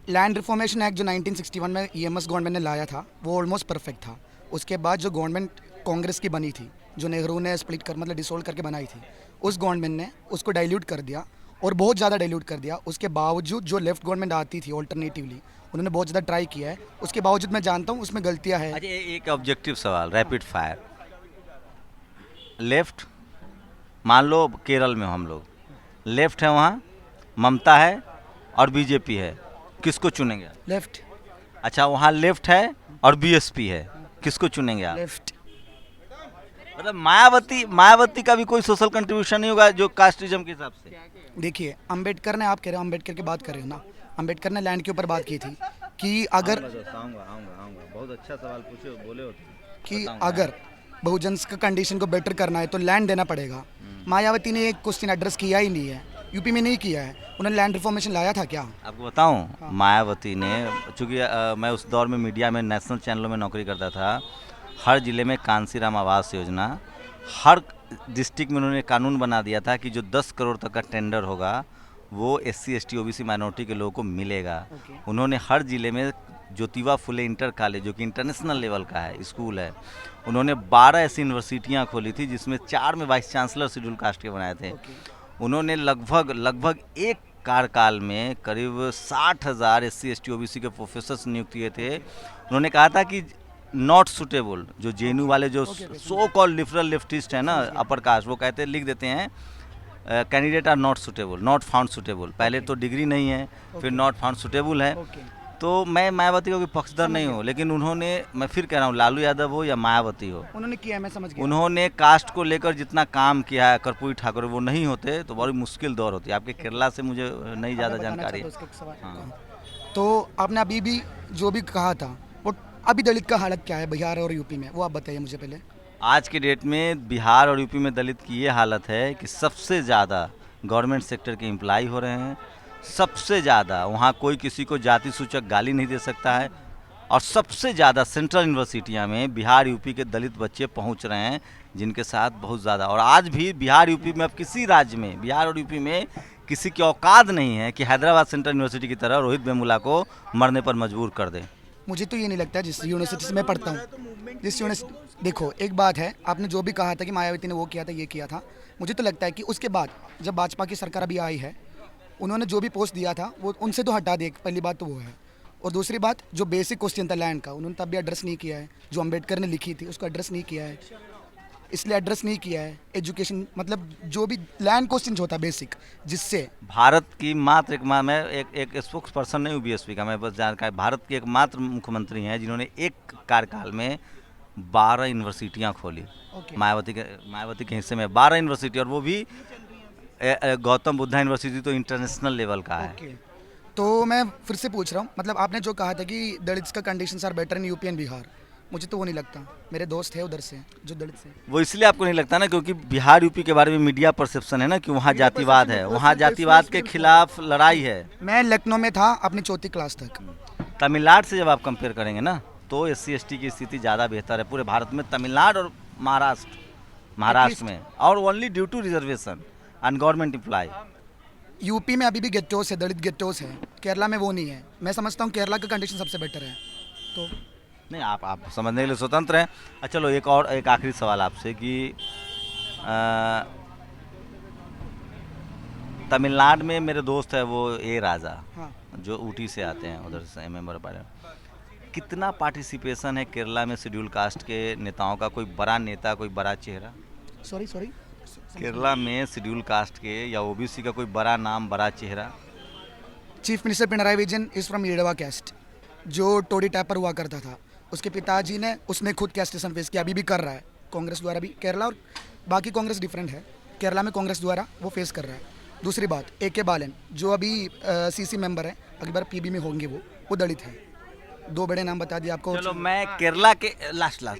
G: लैंड रिफॉर्मेशन एक्ट जो 1961 में ईएमएस गवर्नमेंट ने लाया था, वो ऑलमोस्ट परफेक्ट था। उसके बाद जो गवर्नमेंट कांग्रेस की बनी थी, जो नेहरू ने स्प्लिट कर मतलब डिसोल्व करके बनाई थी, उस गवर्नमेंट ने उसको डाइल्यूट कर दिया, और बहुत ज़्यादा डाइल्यूट कर दिया। उसके बावजूद जो लेफ्ट गवर्नमेंट आती थी ऑल्टरनेटिवली, उन्होंने बहुत ज़्यादा ट्राई किया है। उसके बावजूद मैं जानता हूँ उसमें गलतियाँ हैं।
A: अच्छा, एक ऑब्जेक्टिव सवाल, रैपिड फायर। लेफ्ट, मान लो केरल में हम लोग, लेफ्ट है वहाँ, ममता है और बीजेपी है, किसको चुनेंगे आप?
G: लेफ्ट।
A: अच्छा, वहाँ लेफ्ट है और बीएसपी है, किसको चुनेंगे आप?
G: लेफ्ट।
A: मतलब मायावती का भी कोई सोशल कंट्रीब्यूशन नहीं होगा जो कास्टिज्म के हिसाब से?
G: देखिए, अंबेडकर ने, आप कह रहे हो अंबेडकर की बात कर रहे हो ना, अंबेडकर ने लैंड के ऊपर बात की थी कि अगर
A: बहुत अच्छा सवाल पूछे, बोले हो
G: कि अगर बहुजन्स का कंडीशन को बेटर करना है तो लैंड देना पड़ेगा। मायावती ने एक क्वेश्चन एड्रेस किया ही नहीं है, यूपी में नहीं किया है। उन्होंने लैंड रिफॉर्मेशन लाया था क्या?
A: आपको बताऊं, मायावती ने, चूँकि मैं उस दौर में मीडिया में नेशनल चैनलों में नौकरी करता था, हर ज़िले में कांसीराम आवास योजना, हर डिस्ट्रिक्ट में उन्होंने कानून बना दिया था कि जो 10 करोड़ तक का टेंडर होगा वो SC ST OBC माइनॉरिटी के लोगों को मिलेगा। उन्होंने हर ज़िले में ज्योतिबा फुले इंटर कॉलेज, जो कि इंटरनेशनल लेवल का है, स्कूल है, उन्होंने 12 ऐसी यूनिवर्सिटियाँ खोली थी, जिसमें 4 में वाइस चांसलर शेड्यूल कास्ट के बनाए थे। उन्होंने लगभग एक कार्यकाल में करीब 60,000 SC ST OBC के प्रोफेसर्स नियुक्त किए थे। उन्होंने कहा था कि नॉट सुटेबल, जो JNU वाले जो सो कॉल्ड लिबरल लेफ्टिस्ट है ना, अपर कास्ट, वो कहते लिख देते हैं candidate are not suitable, not found suitable. पहले तो डिग्री नहीं है, फिर नॉट फाउंड सुटेबल है। तो मैं मायावती का कोई पक्षधर नहीं हूँ, लेकिन उन्होंने, मैं फिर कह रहा हूँ, लालू यादव हो या मायावती हो,
G: उन्होंने किया, मैं समझ गया।
A: उन्होंने कास्ट को लेकर जितना काम किया है, कर्पूरी ठाकुर, वो नहीं होते तो बड़ी मुश्किल दौर होती है। आपके केरला से मुझे नहीं ज़्यादा जानकारी है। हाँ।
G: तो आपने अभी भी जो भी कहा था, वो अभी दलित का हालत क्या है बिहार और यूपी में, वो आप बताइए मुझे पहले।
A: आज के डेट में बिहार और यूपी में दलित की ये हालत है कि सबसे ज़्यादा गवर्नमेंट सेक्टर के एम्प्लॉय हो रहे हैं, सबसे ज़्यादा वहाँ कोई किसी को जाति सूचक गाली नहीं दे सकता है, और सबसे ज़्यादा सेंट्रल यूनिवर्सिटियाँ में बिहार यूपी के दलित बच्चे पहुँच रहे हैं, जिनके साथ बहुत ज़्यादा। और आज भी बिहार यूपी में, अब किसी राज्य में, बिहार और यूपी में किसी की औकात नहीं है कि हैदराबाद सेंट्रल यूनिवर्सिटी की तरह रोहित वेमुला को मरने पर मजबूर कर दे।
G: मुझे तो ये नहीं लगता, जिस यूनिवर्सिटी से मैं पढ़ता हूँ, जिस यूनिवर्सिटी, देखो एक बात है, आपने जो भी कहा था कि मायावती ने वो किया था, ये किया था, मुझे तो लगता है कि उसके बाद जब भाजपा की सरकार अभी आई है, उन्होंने जो भी पोस्ट दिया था वो उनसे तो हटा दे, पहली बात तो वो है। और दूसरी बात, जो बेसिक क्वेश्चन था लैंड का, उन्होंने तब भी एड्रेस नहीं किया है। जो अम्बेडकर ने लिखी थी उसको एड्रेस नहीं किया है, इसलिए एड्रेस नहीं किया है। एजुकेशन मतलब जो भी लैंड क्वेश्चन जो होता है बेसिक, जिससे
A: भारत की मात्र मैं एक स्पोक्स पर्सन नहीं हूँ बीएसपी का, मैं बस जानकारी, भारत के एकमात्र मुख्यमंत्री हैं जिन्होंने एक कार्यकाल में 12 यूनिवर्सिटियाँ खोली।
G: ओके।
A: मायावती के हिस्से में 12 यूनिवर्सिटी, और वो भी गौतम बुद्धा यूनिवर्सिटी तो इंटरनेशनल लेवल का है।
G: ओके, तो मैं फिर से पूछ रहा हूँ, मतलब आपने जो कहा था कि दलित्स का conditions are better in UP and Bihar, मुझे तो वो नहीं लगता। मेरे दोस्त है उधर से जो दलित से।
A: वो इसलिए आपको नहीं लगता ना क्योंकि बिहार यूपी के बारे में मीडिया परसेप्शन है ना कि वहाँ जातिवाद है, वहाँ जातिवाद के खिलाफ लड़ाई है।
G: मैं लखनऊ में था अपनी 4th क्लास तक।
A: तमिलनाडु से जब आप कंपेयर करेंगे ना तो SC ST की स्थिति ज़्यादा बेहतर है पूरे भारत में, तमिलनाडु और महाराष्ट्र में, और only due to reservation and government employ.
G: UP में अभी भी गेटोस है, दलित गेटोस है, केरला में वो नहीं है। मैं समझता हूँ केरला का कंडीशन सबसे बेटर है। तो
A: नहीं, आप समझने के लिए स्वतंत्र हैं। अच्छा, चलो एक आखिरी सवाल आपसे कि तमिलनाडु में मेरे दोस्त है वो ए राजा,
G: हाँ,
A: जो ऊटी से आते हैं उधर से, मेंबर कितना पार्टिसिपेशन है केरला में शेड्यूल कास्ट के नेताओं का? कोई बड़ा नेता, कोई बड़ा चेहरा
G: सॉरी
A: केरला में शेड्यूल कास्ट के या ओबीसी का कोई बड़ा नाम, बड़ा चेहरा?
G: Chief minister Pinarayi Vijayan is from Ezhava caste, जो टोडी टैपर हुआ करता था। उसके पिताजी ने, उसने खुद कैस्टिज्म फेस किया, अभी भी कर रहा है कांग्रेस द्वारा भी। केरला और बाकी कांग्रेस डिफरेंट है, केरला में कांग्रेस द्वारा वो फेस कर रहा है। दूसरी बात, AK बालन जो अभी CC मेंबर है, अगली बार PB में होंगे, वो दलित है। 2 बड़े नाम बता दिए आपको।
A: चलो, मैं केरला के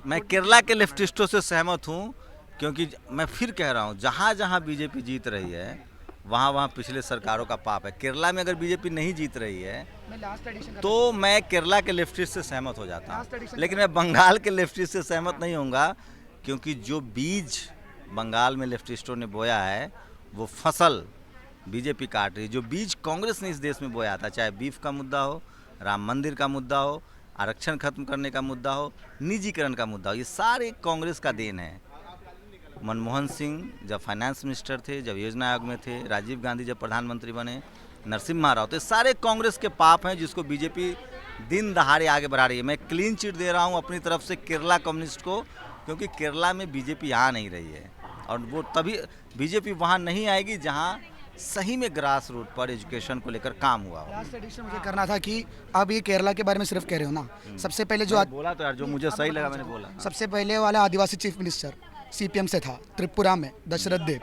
A: मैं केरला के लेफ्टिस्टों से सहमत हूँ, क्योंकि मैं फिर कह रहा हूँ जहाँ जहाँ बीजेपी जीत रही है वहाँ पिछले सरकारों का पाप है। केरला में अगर बीजेपी नहीं जीत रही है तो मैं केरला के लेफ्टिस्ट से सहमत हो जाता हूँ, लेकिन मैं बंगाल के लेफ्टिस्ट से सहमत नहीं होऊंगा, क्योंकि जो बीज बंगाल में लेफ्टिस्टों ने बोया है वो फसल बीजेपी काट रही है। जो बीज कांग्रेस ने इस देश में बोया था, चाहे बीफ का मुद्दा हो, राम मंदिर का मुद्दा हो, आरक्षण खत्म करने का मुद्दा हो, निजीकरण का मुद्दा हो, ये सारे कांग्रेस का देन है। मनमोहन सिंह जब फाइनेंस मिनिस्टर थे, जब योजना आयोग में थे, राजीव गांधी जब प्रधानमंत्री बने, नरसिम्हा राव, तो सारे कांग्रेस के पाप हैं जिसको बीजेपी दिन दहाड़े आगे बढ़ा रही है। मैं क्लीन चिट दे रहा हूं अपनी तरफ से केरला कम्युनिस्ट को, क्योंकि केरला में बीजेपी आ नहीं रही है, और वो तभी बीजेपी वहां नहीं आएगी जहां सही में ग्रास रूट पर एजुकेशन को लेकर काम हुआ हो।
G: लास्ट एडिशन मुझे करना था कि आप ये केरला के बारे में सिर्फ कह रहे हो ना। सबसे पहले जो
A: बोला तो यार, जो मुझे सही लगा मैंने बोला।
G: सबसे पहले वाला आदिवासी चीफ मिनिस्टर CPM से था त्रिपुरा में, दशरथ देव।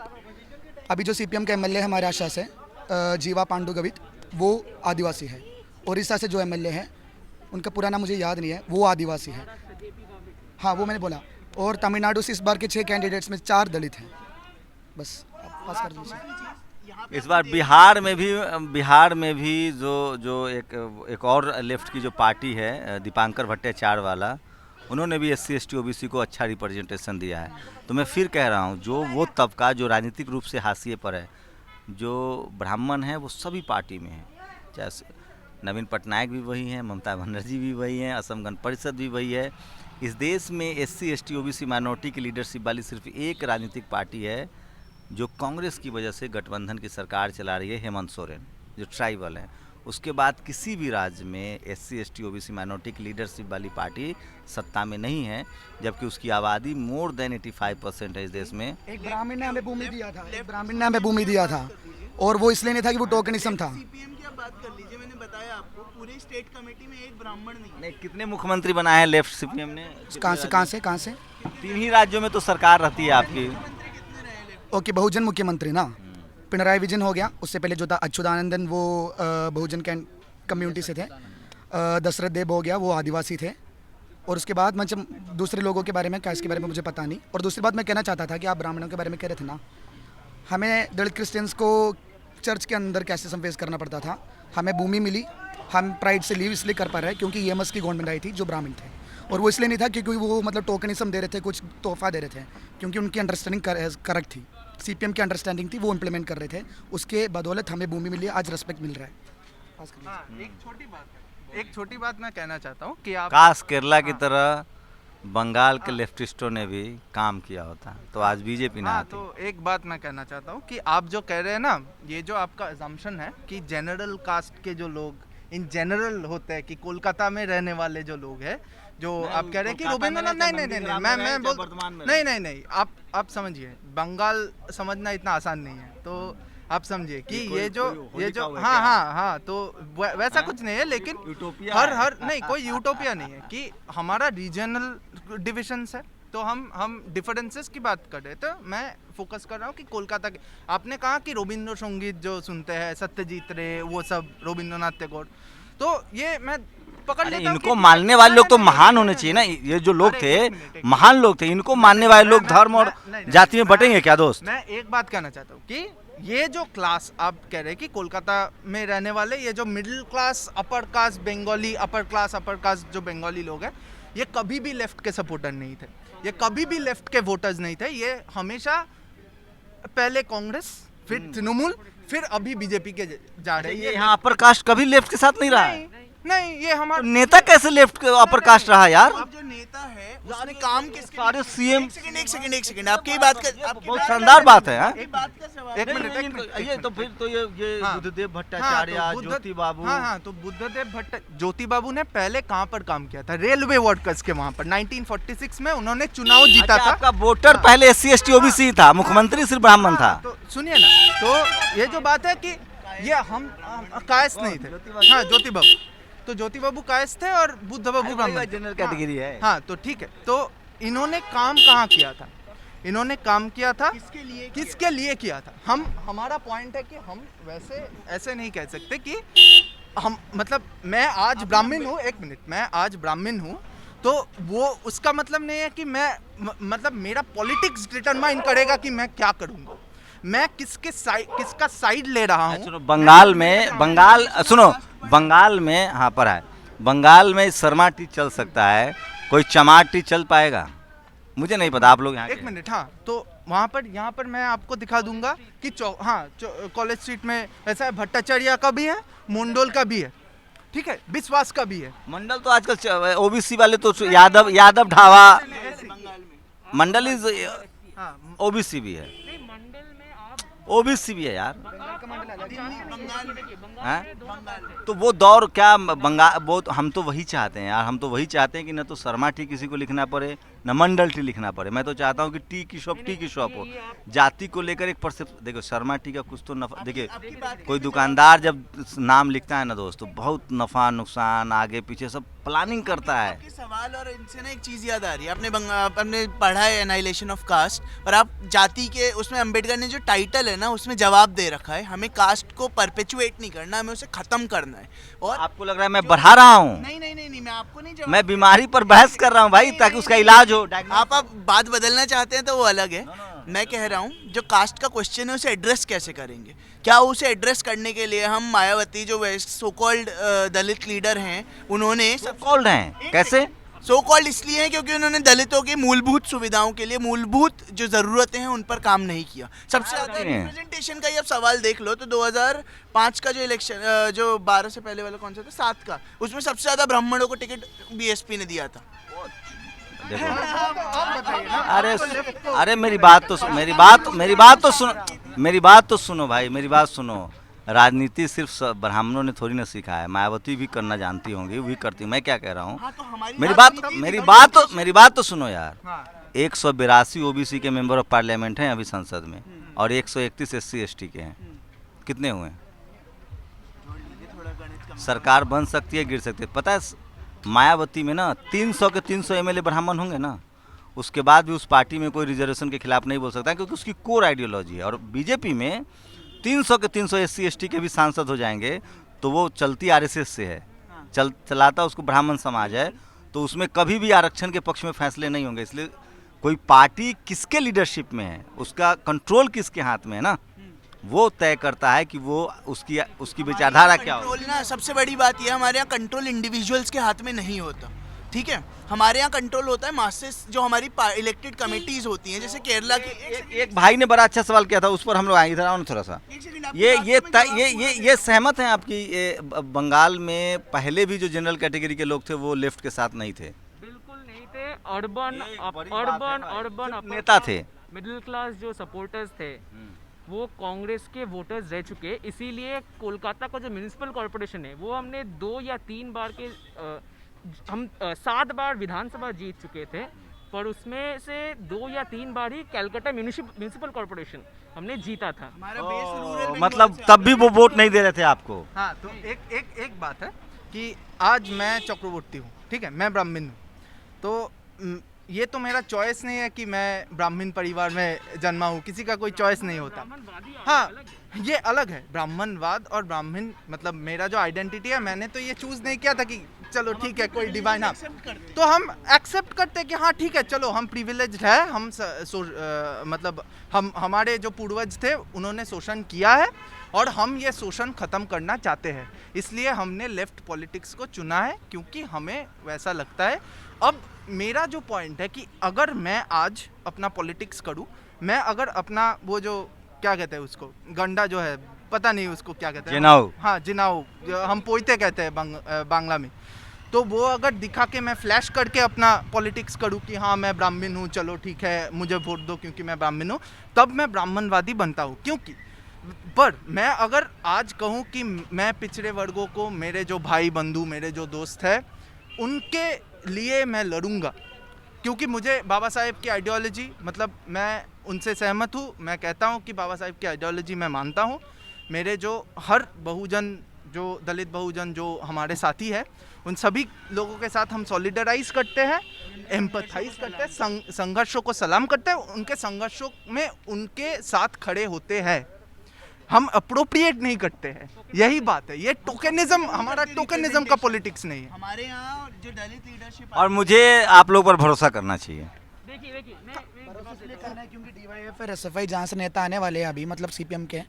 G: अभी जो CPM का MLA है हमारे आशा से, जीवा पांडु गवित, वो आदिवासी है। उड़ीसा से जो MLA है, उनका पूरा नाम मुझे याद नहीं है, वो आदिवासी है। हाँ, वो मैंने बोला। और तमिलनाडु से इस बार के 6 कैंडिडेट्स में 4 दलित हैं। बस पास कर दीजिए।
A: इस बार बिहार में भी जो एक और लेफ्ट की जो पार्टी है, दीपांकर भट्टाचार्य वाला, उन्होंने भी SC ST OBC को अच्छा रिप्रेजेंटेशन दिया है। तो मैं फिर कह रहा हूँ, जो वो तबका जो राजनीतिक रूप से हाशिए पर है, जो ब्राह्मण है, वो सभी पार्टी में है। चाहे नवीन पटनायक भी वही हैं, ममता बनर्जी भी वही हैं, असम गण परिषद भी वही है। इस देश में SC ST OBC माइनॉरिटी की लीडरशिप वाली सिर्फ एक राजनीतिक पार्टी है जो कांग्रेस की वजह से गठबंधन की सरकार चला रही है, हेमंत सोरेन, जो ट्राइबल है। उसके बाद किसी भी राज्य में SC ST OBC माइनॉरिटी की लीडरशिप वाली पार्टी सत्ता में नहीं है, जबकि उसकी आबादी मोर देन 85% है इस देश में।
G: एक ब्राह्मण ने हमें भूमि दिया था, और वो इसलिए नहीं था कि वो टोकनिज्म था।
D: CPM की आप बात कर लीजिए, मैंने बताया आपको पूरी स्टेट कमेटी में एक ब्राह्मण नहीं।
A: कितने मुख्यमंत्री बनाए हैं लेफ्ट CPM ने?
G: कहाँ से
A: 3 ही राज्यों में तो सरकार रहती है आपकी।
G: ओके, बहुजन मुख्यमंत्री ना, पिनराई विजयन हो गया। उससे पहले जो था अच्युतानंदन, वो बहुजन कम्युनिटी से थे। दशरथ देव हो गया, वो आदिवासी थे। और उसके बाद मैं जब दूसरे लोगों के बारे में, कैसे के बारे में मुझे पता नहीं। और दूसरी बात मैं कहना चाहता था कि आप ब्राह्मणों के बारे में कह रहे थे ना, हमें दलित क्रिश्चियंस को चर्च के अंदर कैसे फेस करना पड़ता था। हमें भूमि मिली, हम प्राइड से लीव इसलिए कर पा रहे हैं क्योंकि EMS की गवर्नमेंट आई थी जो ब्राह्मण थे, और वो इसलिए नहीं था क्योंकि वो मतलब टोकनिज्म दे रहे थे, कुछ तोहफा दे रहे थे, क्योंकि उनकी अंडरस्टैंडिंग करेक्ट थी। CPM की अंडरस्टैंडिंग थी, वो इम्प्लीमेंट कर रहे थे। उसके बदौलत हमें भूमि मिली, आज रेस्पेक्ट मिल रहा है।
B: हाँ, एक छोटी बात मैं कहना चाहता हूँ कि आप
A: काश केरला की तरह बंगाल के लेफ्टिस्टों ने भी काम किया होता तो आज बीजेपी ना आती।
B: तो एक बात मैं कहना चाहता हूँ कि आप जो कह रहे हैं ना, ये जो आपका अजम्पशन है कि जनरल कास्ट के जो लोग इन जनरल होता है कि कोलकाता में रहने वाले जो लोग हैं, जो आप कह रहे हैं कि
A: कोलकाता में
B: रविंद्रनाथ,
A: रहते
B: नहीं नहीं
A: हैं,
B: नहीं
A: नंदीग्राम में
B: मैं
A: रहे,
B: बोल
A: चाहे वर्धमान में
B: नहीं नहीं नहीं आप समझिए, बंगाल समझना इतना आसान नहीं है, तो आप समझिए कि ये जो हाँ हाँ हाँ, तो वैसा कुछ नहीं है, लेकिन
A: यूटोपिया
B: हर नहीं, कोई यूटोपिया नहीं है कि हमारा रीजनल डिविजन्स है, तो हम डिफरेंसेस की बात कर रहे थे। मैं फोकस कर रहा हूँ कि कोलकाता के, आपने कहा कि रविंद्र संगीत जो सुनते हैं, सत्यजीत रे, वो सब, रविंद्रनाथ टैगोर, तो ये मैं पकड़
A: अरे
B: लेता हूँ
A: इनको
B: कि-
A: मानने वाले लोग तो
B: नहीं,
A: महान
B: नहीं,
A: होने
B: नहीं,
A: चाहिए ना,
B: नहीं,
A: ये जो लोग
B: अरे
A: थे
B: एक मिनट, एक
A: महान लोग थे, इनको मानने वाले लोग धर्म और
B: नहीं,
A: जाति में बटेंगे क्या दोस्त?
B: मैं एक बात कहना चाहता हूँ कि ये जो क्लास आप कह रहे हैं कि कोलकाता में रहने वाले ये जो middle class, upper caste Bengali, upper caste जो बंगाली लोग हैं, ये कभी भी लेफ्ट के सपोर्टर नहीं थे, ये कभी भी लेफ्ट के वोटर्स नहीं थे, ये हमेशा पहले कांग्रेस, फिर तृणमूल, फिर अभी बीजेपी के जा रहे हैं।
A: ये यहाँ अपर कास्ट कभी लेफ्ट के साथ नहीं रहा है।
B: नहीं, ये
A: तो
B: हमारा
A: नेता कैसे लेफ्ट के अपर कास्ट रहा यार?
D: अब जो नेता है उसने काम किसके
A: सारे CM
D: एक सेकंड आपकी बात कर, आपकी
A: बहुत
D: बात
A: शानदार बात है हाँ?
D: एक बात का सवाल
B: एक
D: है।
B: मिनट, एक मिनट,
A: ये तो फिर तो ये
B: हाँ।
A: बुद्धदेव
B: हाँ,
A: भट्टाचार्य,
B: तो बुद्ध-
A: ज्योति बाबू,
B: हाँ, तो बुद्धदेव ज्योति बाबू ने पहले कहाँ पर काम किया था? रेलवे वर्कर्स के वहाँ पर 1946 में उन्होंने चुनाव जीता
A: अच्छा,
B: था।
A: आपका वोटर पहले SC ST OBC था, मुख्यमंत्री सिर्फ ब्राह्मण था।
B: तो सुनिए ना, तो ये जो बात है कि ये हम कायस्थ नहीं थे, हाँ ज्योति बाबू, तो ज्योति बाबू कायस्थ थे और बुद्ध बाबू ब्राह्मण थे।
A: जनरल कैटेगरी है।
B: हाँ, तो ठीक है, तो इन्होंने काम कहाँ किया था? इन्होंने काम किया था किसके लिए किया था? हमारा पॉइंट है कि हम वैसे ऐसे नहीं कह सकते कि हम, मतलब मैं आज ब्राह्मण हूँ, एक मिनट, मैं आज ब्राह्मण हूँ, तो वो उसका मतलब नहीं है कि मैं मतलब मेरा पॉलिटिक्स डिटरमाइन करेगा कि मैं क्या करूँगा, मैं किसका साइड ले रहा हूँ।
A: सुनो, बंगाल में हाँ पर है, बंगाल में शर्मा टी चल सकता है, कोई चमार टी चल पाएगा? मुझे नहीं पता, आप लोग यहाँ
B: एक मिनट, हाँ, तो वहाँ पर, यहाँ पर मैं आपको दिखा दूंगा कि कॉलेज स्ट्रीट में ऐसा है, भट्टाचार्य का भी है, मंडल का भी है, ठीक है, विश्वास का भी है।
A: मंडल तो आजकल OBC वाले तो यादव ढाबा, मंडल इज
B: हाँ,
A: OBC भी है,
F: नहीं मंडल में आप
A: OBC भी है यार।
F: बंगाल
A: हैं?
F: में दोनों बात है।
A: तो वो दौर क्या बंगाल, वो हम तो वही चाहते हैं यार, हम तो वही चाहते हैं कि न तो शर्मा टी किसी को लिखना पड़े, न मंडल टी लिखना पड़े। मैं तो चाहता हूँ कि टी की शॉप हो। जाति को लेकर एक परसेप्शन, देखो शर्मा टी का कुछ तो नफा, देखिए कोई दुकानदार जब नाम लिखता है ना दोस्तों, बहुत नफा नुकसान आगे पीछे सब प्लानिंग करता है।
D: आपके सवाल और इनसे ना एक चीज याद आ रही है, आपने पढ़ा है एनाइलेशन ऑफ कास्ट, और आप जाति के उसमें अंबेडकर ने जो टाइटल है ना उसमें जवाब दे रखा है, हमें कास्ट को परपेचुएट नहीं करना, हमें उसे खत्म करना है। और
A: आपको लग रहा है मैं बढ़ा रहा हूँ?
D: नहीं, मैं आपको नहीं जवाब,
A: मैं बीमारी पर बहस कर रहा हूँ भाई, ताकि उसका इलाज हो।
D: आप बात बदलना चाहते हैं तो वो अलग है। मैं कह रहा हूँ जो कास्ट का क्वेश्चन है उसे एड्रेस कैसे करेंगे? क्या उसे एड्रेस करने के लिए हम मायावती जो सो कॉल्ड दलित लीडर हैं, उन्होंने
A: कॉल्ड हैं कैसे?
D: सो कॉल्ड इसलिए है क्योंकि उन्होंने दलितों की मूलभूत सुविधाओं के लिए, मूलभूत जो ज़रूरतें हैं उन पर काम नहीं किया। सबसे ज़्यादा रिप्रेजेंटेशन का ही आप सवाल देख लो तो 2005 का जो इलेक्शन, जो 12 से पहले वाला कौन सा था, 7 का, उसमें सबसे ज़्यादा ब्राह्मणों को टिकट BSP ने दिया था।
A: अरे मेरी बात तो सुनो भाई, मेरी बात सुनो। राजनीति सिर्फ ब्राह्मणों ने थोड़ी ना सीखा है, मायावती भी करना जानती होंगी, वो भी करती। मैं क्या कह रहा हूँ,
D: हाँ, तो हमारी
A: मेरी बात तो सुनो यार। 182 OBC के मेंबर ऑफ पार्लियामेंट हैं अभी संसद में, और 131 SC ST के हैं। कितने हुए? सरकार बन सकती है, गिर सकती है। पता है मायावती में ना 300 के 300 MLA ब्राह्मण होंगे ना, उसके बाद भी उस पार्टी में कोई रिजर्वेशन के खिलाफ नहीं बोल सकता, क्योंकि उसकी कोर आइडियोलॉजी है। और बीजेपी में 300 के 300 SC ST के भी सांसद हो जाएंगे तो वो चलती RSS से है, चलाता उसको ब्राह्मण समाज है, तो उसमें कभी भी आरक्षण के पक्ष में फैसले नहीं होंगे। इसलिए कोई पार्टी किसके लीडरशिप में है, उसका कंट्रोल किसके हाथ में है ना, वो तय करता है कि वो उसकी विचारधारा क्या हो।
D: कंट्रोल ना, सबसे बड़ी बात यह, हमारे यहाँ कंट्रोल इंडिविजुअल्स के हाथ में नहीं होता, ठीक है। हमारे यहाँ कंट्रोल होता है मासेस, जो हमारी इलेक्टेड कमिटीज होती हैं, जैसे केरला की।
A: एक भाई ने बड़ा अच्छा सवाल किया था, उस पर हम लोग आए, इधर आओ ना थोड़ा सा। ये सहमत हैं आपकी, बंगाल में पहले भी जो जनरल कैटेगरी के लोग थे वो लेफ्ट के साथ नहीं थे?
F: बिल्कुल नहीं थे। अर्बन
A: नेता थे।
F: मिडिल क्लास जो सपोर्टर्स थे वो कांग्रेस के वोटर्स रह चुके, इसीलिए कोलकाता का जो म्यूनिसिपल कॉरपोरेशन है वो हमने 2 या 3 बार के हम 7 बार विधानसभा जीत चुके थे, पर उसमें से 2 या 3 बार ही कैलकाटा म्यूनिसिपल कॉरपोरेशन हमने जीता था।
D: हमारा बेस रूरल
A: मतलब तब भी वो वोट नहीं दे रहे थे आपको।
B: हाँ, तो एक बात है कि आज मैं चक्रवर्ती हूँ, ठीक है, मैं ब्राह्मण हूँ, तो ये तो मेरा चॉइस नहीं है कि मैं ब्राह्मण परिवार में जन्मा हूँ, किसी का कोई चॉइस नहीं होता। हाँ, ये अलग है, ब्राह्मणवाद और ब्राह्मण, मतलब मेरा जो आइडेंटिटी है, मैंने तो ये चूज नहीं किया था कि चलो ठीक है कोई डिवाइन, हाँ, तो हम एक्सेप्ट करते हैं कि हाँ ठीक है, चलो हम प्रिविलेज्ड है, हम मतलब हम हमारे जो पूर्वज थे उन्होंने शोषण किया है और हम ये शोषण खत्म करना चाहते हैं, इसलिए हमने लेफ्ट पॉलिटिक्स को चुना है, क्योंकि हमें वैसा लगता है। अब मेरा जो पॉइंट है कि अगर मैं आज अपना पॉलिटिक्स करूं, मैं अगर अपना वो जो क्या कहते हैं उसको, गंडा जो है, पता नहीं उसको क्या कहते हैं,
A: जिनाऊ।
B: हाँ जिनाऊ, हम पोइते कहते हैं बांग्ला में, तो वो अगर दिखा के मैं फ्लैश करके अपना पॉलिटिक्स करूं कि हाँ मैं ब्राह्मण हूँ, चलो ठीक है मुझे वोट दो क्योंकि मैं ब्राह्मण हूँ, तब मैं ब्राह्मणवादी बनता हूँ। क्योंकि पर मैं अगर आज कहूँ कि मैं पिछड़े वर्गों को, मेरे जो भाई बंधु, मेरे जो दोस्त हैं, उनके लिए मैं लड़ूंगा, क्योंकि मुझे बाबा साहेब की आइडियोलॉजी, मतलब मैं उनसे सहमत हूँ, मैं कहता हूँ कि बाबा साहेब की आइडियोलॉजी मैं मानता हूँ। मेरे जो हर बहुजन, जो दलित बहुजन जो हमारे साथी है, उन सभी लोगों के साथ हम सॉलिडराइज करते हैं, एम्पथाइज करते हैं, संघर्षों को सलाम करते हैं, उनके संघर्षों में उनके साथ खड़े होते हैं, हम अप्रोप्रिएट नहीं करते हैं, यही बात है। ये टोकनिज्म, हमारा टोकनिज्म का पॉलिटिक्स नहीं है।
D: हमारे यहाँ जो दलित लीडरशिप
A: और मुझे आप लोग पर भरोसा करना चाहिए।
F: देखिए
G: इसलिए करना है क्योंकि डीवाईएफ और एसएफआई जहाँ से नेता आने वाले हैं अभी, मतलब सीपीएम के,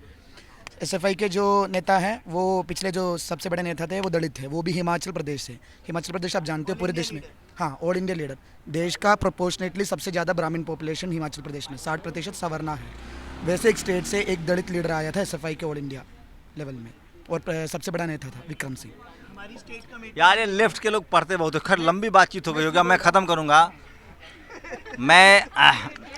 G: एसएफआई के जो नेता हैं वो पिछले जो सबसे बड़े नेता थे वो दलित थे, वो भी हिमाचल प्रदेश से। हिमाचल प्रदेश आप जानते हो पूरे देश में, हाँ, ऑल इंडिया लीडर, देश का प्रोपोर्शनेटली सबसे ज़्यादा ब्राह्मण पॉपुलेशन हिमाचल प्रदेश में, 60% सवर्णा है। वैसे एक स्टेट से एक दलित लीडर आया था एसएफआई के ऑल इंडिया लेवल में, और सबसे बड़ा नेता था विक्रम सिंह।
D: हमारी स्टेट कमेटी,
A: यार ये लेफ्ट के लोग पढ़ते बहुत है। खैर लंबी बातचीत हो गई होगी, मैं ख़त्म करूँगा। मैं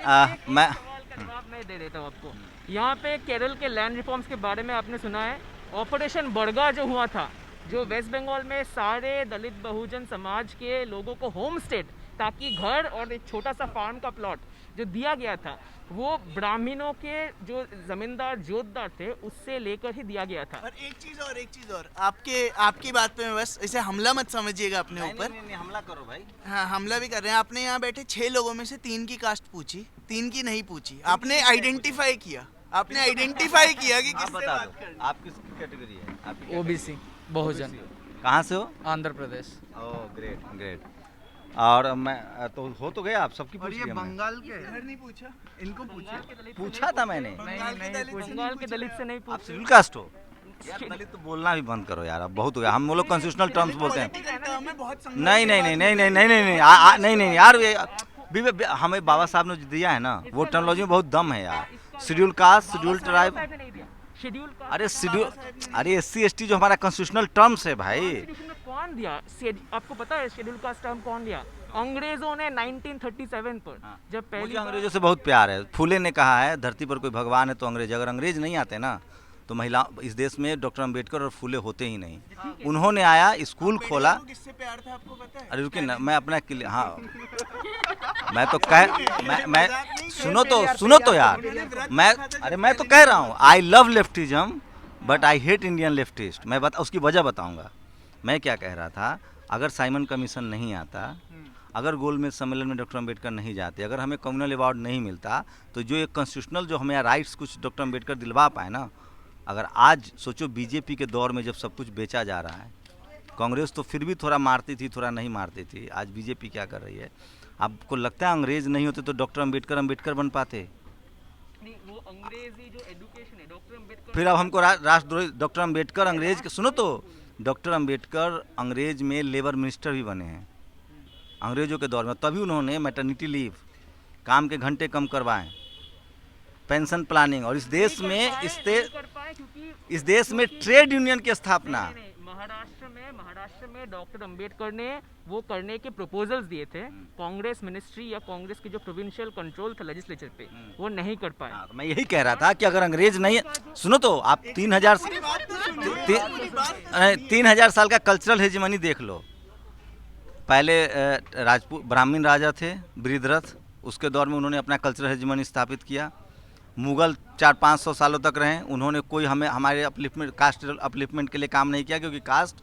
F: जवाब मैं दे देता हूँ आपको। यहाँ पे केरल के लैंड रिफॉर्म्स के बारे में आपने सुना है? ऑपरेशन बड़गा जो हुआ था, जो वेस्ट बंगाल में सारे दलित बहुजन समाज के लोगों को होम स्टेट, ताकि घर और एक छोटा सा फार्म का प्लॉट जो दिया गया था, वो ब्राह्मणों के जो जमींदार जोतदार थे उससे लेकर ही दिया गया था।
D: और एक चीज और आपकी बात पे मैं बस इसे हमला मत समझिएगा अपने ऊपर।
A: नहीं, हमला करो भाई।
D: हाँ, हमला भी कर रहे हैं। आपने यहाँ बैठे 6 लोगों में से 3 की कास्ट पूछी, 3 की नहीं पूछी। आपने आइडेंटिफाई किया, कि
A: आप
D: किससे
A: बता
D: बात
A: दो,
D: करनी।
A: आप किस कैटेगरी है? आपकी
E: ओबीसी बहुजन,
A: कहाँ से हो?
E: Andhra Pradesh.
A: Oh great great. और मैं तो हो तो गया, आप सबकी
B: और
A: पूछ
B: ये
A: लिया मैंने।
B: बंगाल के
D: इधर नहीं पूछा,
B: इनको पूछा,
A: पूछा था मैंने।
D: बंगाल के दलित से
F: बंगाल के दलित से नहीं
A: आप
F: पूछ।
A: शेड्यूल कास्ट हो? यार दलित तो बोलना भी बंद करो यार, अब बहुत हो गया। हम लोग कॉन्स्टिट्यूशनल टर्म्स बोलते हैं।
D: Political term में बहुत संघर्ष
A: नहीं नहीं नहीं नहीं नहीं नहीं नहीं नहीं नहीं नहीं यार, ये हमें बाबा साहब ने जो दिया है ना, वो टेक्नोलॉजी में बहुत दम है यार। Schedule caste, schedule tribe,
F: schedule का
A: अरे शेड्यूल, अरे SC ST जो हमारा कॉन्स्टिट्यूशनल टर्म्स है भाई।
F: कॉन्स्टिट्यूशन में कौन दिया? आपको पता है शेड्यूल कास्ट टर्म कौन दिया? अंग्रेजों ने 1937 पर, जब पहली
A: मुझे
F: बार
A: अंग्रेजों से बहुत प्यार है। फूले ने कहा है धरती पर कोई भगवान है तो अंग्रेज। अगर अंग्रेज नहीं आते ना तो महिला इस देश में डॉक्टर अंबेडकर और फूले होते ही नहीं। उन्होंने आया, स्कूल खोला।
D: को किससे प्यार था आपको पता है?
A: अरे रुकिए ना, मैं अपना हाँ मैं तो कह मैं सुनो तो यार, मैं तो कह रहा हूँ I love leftism but I hate Indian leftist. मैं उसकी वजह बताऊंगा। मैं क्या कह रहा था, अगर साइमन कमीशन नहीं आता, अगर गोलमेज सम्मेलन में डॉक्टर अंबेडकर नहीं जाते, अगर हमें कम्युनल अवार्ड नहीं मिलता, तो जो एक कॉन्स्टिट्यूशनल जो हमें राइट्स कुछ डॉक्टर अंबेडकर दिलवा पाए ना, अगर आज सोचो बीजेपी के दौर में जब सब कुछ बेचा जा रहा है, कांग्रेस तो फिर भी थोड़ा मारती थी, थोड़ा नहीं मारती थी, आज बीजेपी क्या कर रही है? आपको लगता है अंग्रेज नहीं होते तो डॉक्टर अंबेडकर बन पाते?
F: नहीं, वो अंग्रेजी जो एजुकेशन है डॉक्टर अंबेडकर।
A: फिर अब हमको राष्ट्रद्रोही डॉक्टर अंबेडकर अंग्रेज के, सुनो तो, डॉक्टर अंबेडकर अंग्रेज में लेबर मिनिस्टर भी बने हैं अंग्रेजों के दौर में, तभी उन्होंने मैटरनिटी लीव, काम के घंटे कम करवाएं, पेंशन प्लानिंग, और इस देश में ट्रेड यूनियन की स्थापना।
F: महाराष्ट्र में डॉक्टर अंबेडकर ने वो करने के प्रपोजल्स दिए थे, कांग्रेस मिनिस्ट्री या कांग्रेस की जो प्रोविंशियल कंट्रोल था लेजिस्लेचर पे, वो नहीं कर पाए।
A: हाँ, तो मैं यही कह रहा था कि अगर अंग्रेज नहीं सुनो तो आप 3000 साल का कल्चरल हेजेमनी देख लो। पहले राजपूत ब्राह्मण राजा थे बृहद्रथ, उसके दौर में उन्होंने अपना कल्चरल हेजेमनी स्थापित किया। मुगल 400-500 सालों तक रहे, उन्होंने कोई हमारे अपलिफ्टमेंट कास्ट अपलिफ्टमेंट के लिए काम नहीं किया, क्योंकि कास्ट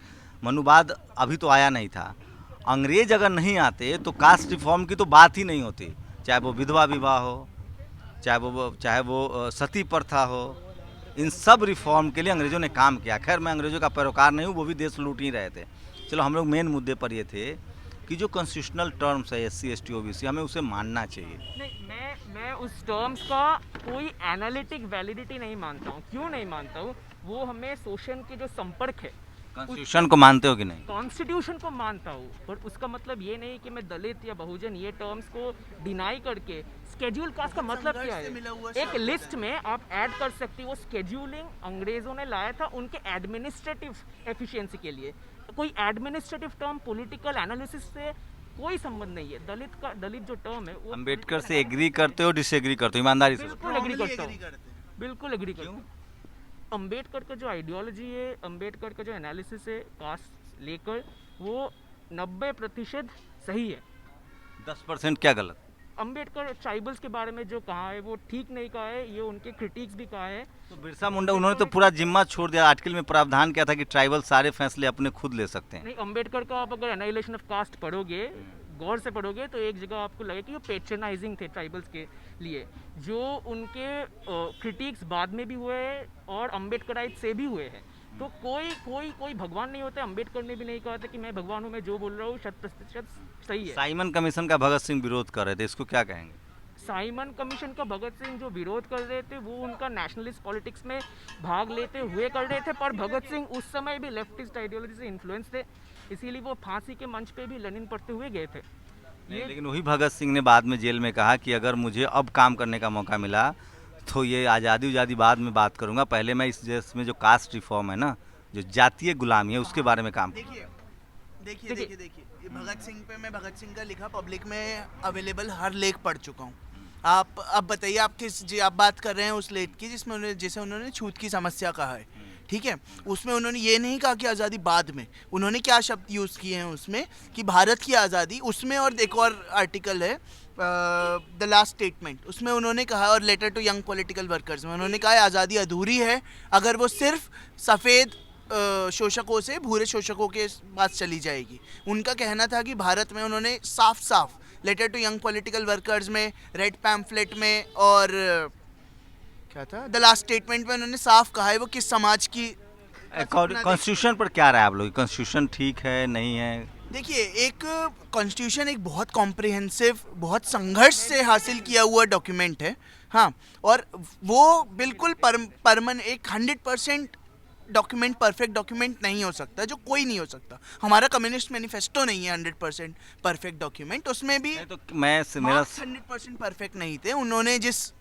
A: मनुवाद अभी तो आया नहीं था। अंग्रेज अगर नहीं आते तो कास्ट रिफॉर्म की तो बात ही नहीं होती, चाहे वो विधवा विवाह हो, चाहे वो सती प्रथा हो, इन सब रिफॉर्म के लिए अंग्रेज़ों ने काम किया। खैर मैं अंग्रेज़ों का पैरोकार नहीं हूँ, वो भी देश लूट ही रहे थे। चलो हम लोग मेन मुद्दे पर ये थे कि जो कॉन्स्टिट्यूशनल टर्म्स है SC ST OBC, हमें उसे मानना चाहिए।
F: नहीं, मैं उस टर्म्स का कोई एनालिटिक वैलिडिटी नहीं मानता हूँ। क्यों नहीं मानता हूँ? वो हमें शोषण के जो संपर्क है,
A: कॉन्स्टिट्यूशन को मानते हो कि नहीं?
F: कॉन्स्टिट्यूशन को मानता हूँ, पर उसका मतलब ये नहीं कि मैं दलित या बहुजन ये टर्म्स को डिनाई करके स्केड्यूल कास्ट का मतलब क्या है? एक लिस्ट में आप ऐड कर सकती हो। स्केड्यूलिंग अंग्रेजों ने लाया था उनके एडमिनिस्ट्रेटिव एफिशिएंसी के लिए। कोई एडमिनिस्ट्रेटिव टर्म पॉलिटिकल एनालिसिस से कोई संबंध नहीं है। दलित जो टर्म है वो
A: अम्बेडकर से एग्री करते हो डिसएग्री करते हो? ईमानदारी से
F: बिल्कुल एग्री करता हूँ, बिल्कुल एग्री करता हूँ। अम्बेडकर का जो आइडियोलॉजी है, अम्बेडकर का जो एनालिसिस है कास्ट लेकर, वो 90% सही है।
A: 10% क्या गलत?
F: अम्बेडकर ट्राइबल्स के बारे में जो कहा है वो ठीक नहीं कहा है, ये उनके क्रिटिक्स भी कहा है।
A: तो बिरसा मुंडा उन्होंने तो पूरा जिम्मा छोड़ दिया। आर्टिकल में प्रावधान क्या था कि ट्राइबल सारे फैसले अपने खुद ले सकते हैं।
F: नहीं, अम्बेडकर का आप अगर एनाइलेशन ऑफ कास्ट पढ़ोगे, गौर से पढ़ोगे, तो एक जगह आपको लगेगा कि वो पेट्रनाइजिंग थे ट्राइबल्स के लिए। जो उनके क्रिटिक्स बाद में भी हुए और अम्बेडकराइट से भी हुए हैं। तो कोई भगवान नहीं होता। अम्बेडकर ने भी नहीं कहा था कि मैं भगवान हूँ, मैं जो बोल रहा हूँ 100% सही है।
A: साइमन कमीशन का भगत सिंह विरोध कर रहे थे, इसको क्या कहेंगे?
F: साइमन कमीशन का भगत सिंह जो विरोध कर रहे थे वो उनका नेशनलिस्ट पॉलिटिक्स में भाग लेते हुए कर रहे थे, पर भगत सिंह उस समय भी लेफ्टिस्ट आइडियोलॉजी से इन्फ्लुएंस थे, इसीलिए वो फांसी के मंच पे भी लेनिन पढ़ते हुए गए थे।
A: नहीं, लेकिन वही भगत सिंह ने बाद में जेल में कहा कि अगर मुझे अब काम करने का मौका मिला तो ये आज़ादी बाद में बात करूंगा, पहले मैं इस देश में जो कास्ट रिफॉर्म है ना, जो जातीय गुलामी है, उसके बारे में काम
D: देखिए ये भगत सिंह पे मैं भगत सिंह का लिखा पब्लिक में अवेलेबल हर लेख पढ़ चुका हूँ। आप अब बताइए, आप बात कर रहे हैं उस लेख की जिसमें जैसे उन्होंने छूत की समस्या कहा है, ठीक है? उसमें उन्होंने ये नहीं कहा कि आज़ादी बाद में, उन्होंने क्या शब्द यूज़ किए हैं उसमें कि भारत की आज़ादी, उसमें और एक और आर्टिकल है द लास्ट स्टेटमेंट, उसमें उन्होंने कहा, और letter to young political workers में उन्होंने कहा आज़ादी अधूरी है अगर वो सिर्फ सफ़ेद शोषकों से भूरे शोषकों के पास चली जाएगी। उनका कहना था कि भारत में, उन्होंने साफ साफ letter to young political workers में, रेड पैम्फलेट में, और क्या था द लास्ट स्टेटमेंट में उन्होंने साफ कहा है वो किस समाज की।
A: कॉन्स्टिट्यूशन पर क्या रहा है आप लोग? कॉन्स्टिट्यूशन ठीक है नहीं है?
D: देखिए, एक कॉन्स्टिट्यूशन एक बहुत कॉम्प्रिहेंसिव, बहुत संघर्ष से हासिल किया हुआ डॉक्यूमेंट है, हाँ, और वो बिल्कुल एक 100% डॉक्यूमेंट, परफेक्ट डॉक्यूमेंट नहीं हो सकता, जो कोई नहीं हो सकता। हमारा कम्युनिस्ट मैनिफेस्टो नहीं है 100% परफेक्ट डॉक्यूमेंट, उसमें भी
A: तो मेरा
D: 100% परफेक्ट नहीं थे। उन्होंने जिस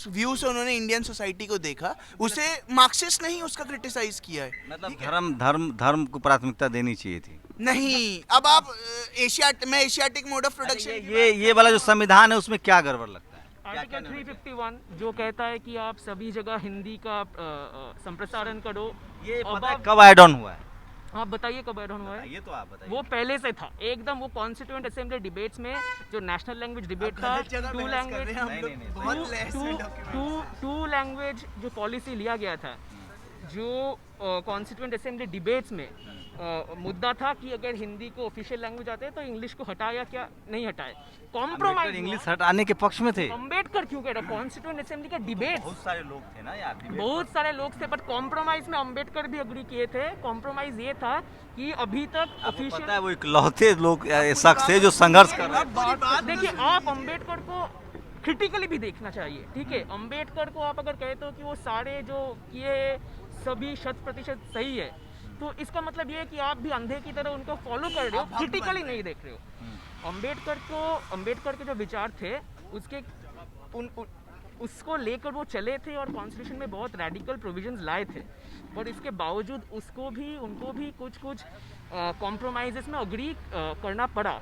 D: व्यू से उन्होंने इंडियन सोसाइटी को देखा, उसे मार्क्सिस्ट नहीं उसका क्रिटिसाइज किया है।
A: मतलब धर्म को प्राथमिकता देनी चाहिए थी।
D: नहीं, अब आप एशियाटिक मोड ऑफ प्रोडक्शन,
A: ये वाला जो संविधान है उसमें क्या गड़बड़ लगता है?
F: आर्टिकल 351 जो कहता है कि आप सभी जगह हिंदी का संप्रसारण करो,
A: ये पता है कब ऐड ऑन हुआ है?
F: आप बताइए कब ऐड ऑन हुआ है?
A: ये तो आप बताइए।
F: वो पहले से था एकदम। वो कॉन्स्टिट्यूएंट असेंबली डिबेट्स में जो नेशनल लैंग्वेज डिबेट था, टू लैंग्वेज जो पॉलिसी लिया गया था, जो कॉन्स्टिट्यूएंट असेंबली डिबेट्स में मुद्दा था कि अगर हिंदी को ऑफिशियल लैंग्वेज आते हैं तो इंग्लिश को हटाया, क्या नहीं हटाए। कॉम्प्रोमाइज
A: इंग्लिश हटाने के पक्ष में थे।
F: अम्बेडकर क्यों कह रहा? कॉन्स्टिट्यूएंट असेंबली के डिबेट
A: बहुत सारे लोग थे ना यार,
F: बहुत सारे लोग थे, बट कॉम्प्रोमाइज में अम्बेडकर भी अग्री किए थे। कॉम्प्रोमाइज ये था कि अभी तक ऑफिशियल,
A: पता है वो इकलौते लोग शख्स थे जो संघर्ष कर रहे हैं।
F: देखिए, आप अम्बेडकर को क्रिटिकली भी देखना चाहिए, ठीक है? अम्बेडकर को आप अगर कहते हो कि वो सारे जो किए सभी 100% सही है, तो इसका मतलब ये है कि आप भी अंधे की तरह उनको फॉलो कर रहे हो, क्रिटिकली नहीं देख रहे हो। अम्बेडकर के जो विचार थे उसके उसको लेकर वो चले थे और कॉन्स्टिट्यूशन में बहुत रेडिकल प्रोविजंस लाए थे, पर इसके बावजूद उनको भी कुछ कॉम्प्रोमाइज़ेस में अग्री करना पड़ा।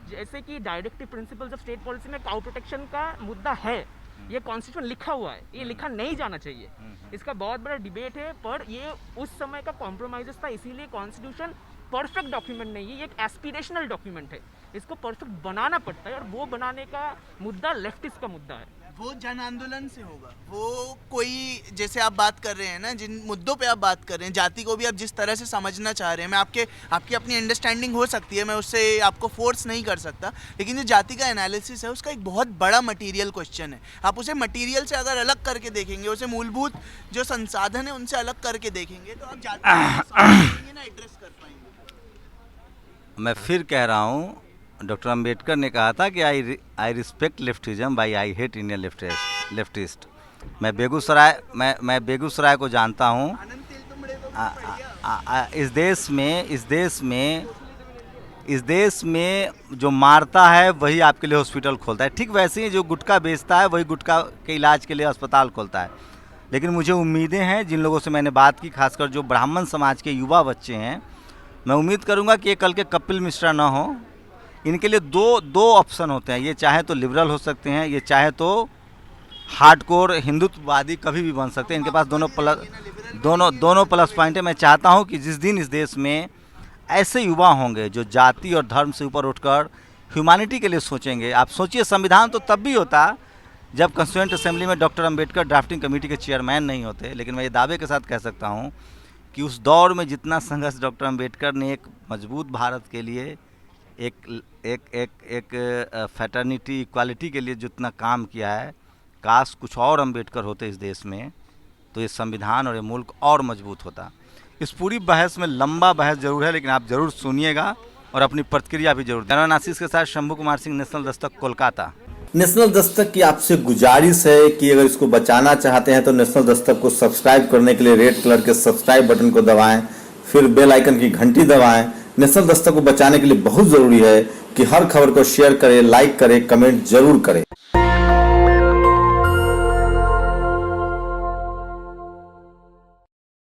F: जैसे कि directive principles of state policy में काउ प्रोटेक्शन का मुद्दा है, ये कॉन्स्टिट्यूशन लिखा हुआ है, ये लिखा नहीं जाना चाहिए, इसका बहुत बड़ा डिबेट है, पर ये उस समय का कॉम्प्रोमाइज़ेस था, इसीलिए कॉन्स्टिट्यूशन परफेक्ट डॉक्यूमेंट नहीं है, ये एक एस्पिरेशनल डॉक्यूमेंट है, इसको परफेक्ट बनाना पड़ता है, और वो बनाने का मुद्दा लेफ्टिस्ट का मुद्दा है।
D: वो जन आंदोलन से होगा, वो कोई जैसे आप बात कर रहे हैं ना, जिन मुद्दों पे आप बात कर रहे हैं, जाति को भी आप जिस तरह से समझना चाह रहे हैं, मैं आपकी अपनी अंडरस्टैंडिंग हो सकती है, मैं उससे आपको फोर्स नहीं कर सकता, लेकिन जो जाति का एनालिसिस है उसका एक बहुत बड़ा मटेरियल क्वेश्चन है। आप उसे मटेरियल से अगर अलग करके देखेंगे, उसे मूलभूत जो संसाधन है उनसे अलग करके देखेंगे, तो आप जाति को समझेंगे ना, एड्रेस कर पाएंगे।
A: मैं फिर कह रहा हूँ, डॉक्टर अंबेडकर ने कहा था कि I respect leftism by I hate Indian leftist. मैं बेगूसराय को जानता हूँ। इस देश में जो मारता है वही आपके लिए हॉस्पिटल खोलता है, ठीक वैसे ही जो गुटखा बेचता है वही गुटखा के इलाज के लिए अस्पताल खोलता है। लेकिन मुझे उम्मीदें हैं, जिन लोगों से मैंने बात की, खासकर जो ब्राह्मण समाज के युवा बच्चे हैं, मैं उम्मीद करूंगा कि ये कल के कपिल मिश्रा ना हो। इनके लिए दो ऑप्शन होते हैं, ये चाहे तो लिबरल हो सकते हैं, ये चाहे तो हार्डकोर हिंदुत्ववादी कभी भी बन सकते हैं। इनके पास दोनों प्लस पॉइंट है। मैं चाहता हूं कि जिस दिन इस देश में ऐसे युवा होंगे जो जाति और धर्म से ऊपर उठकर ह्यूमैनिटी के लिए सोचेंगे। आप सोचिए, संविधान तो तब भी होता जब कॉन्स्टिट्यूएंट असेंबली में डॉक्टर अंबेडकर ड्राफ्टिंग कमेटी के चेयरमैन नहीं होते। लेकिन मैं ये दावे के साथ कह सकता हूँ कि उस दौर में जितना संघर्ष डॉक्टर अंबेडकर ने एक मजबूत भारत के लिए, एक फैटर्निटी इक्वालिटी के लिए जितना काम किया है, काश कुछ और अंबेडकर होते इस देश में, तो ये संविधान और ये मुल्क और मजबूत होता। इस पूरी बहस में लंबा बहस जरूर है, लेकिन आप ज़रूर सुनिएगा और अपनी प्रतिक्रिया भी जरूर दें। आशीष के साथ शंभू कुमार सिंह, नेशनल दस्तक, कोलकाता।
H: नेशनल दस्तक की आपसे गुजारिश है कि अगर इसको बचाना चाहते हैं तो नेशनल दस्तक को सब्सक्राइब करने के लिए रेड कलर के सब्सक्राइब बटन को दबाएं, फिर बेल आइकन की घंटी दबाएं। नेशनल दस्तक को बचाने के लिए बहुत जरूरी है कि हर खबर को शेयर करें, लाइक करें, कमेंट जरूर करें।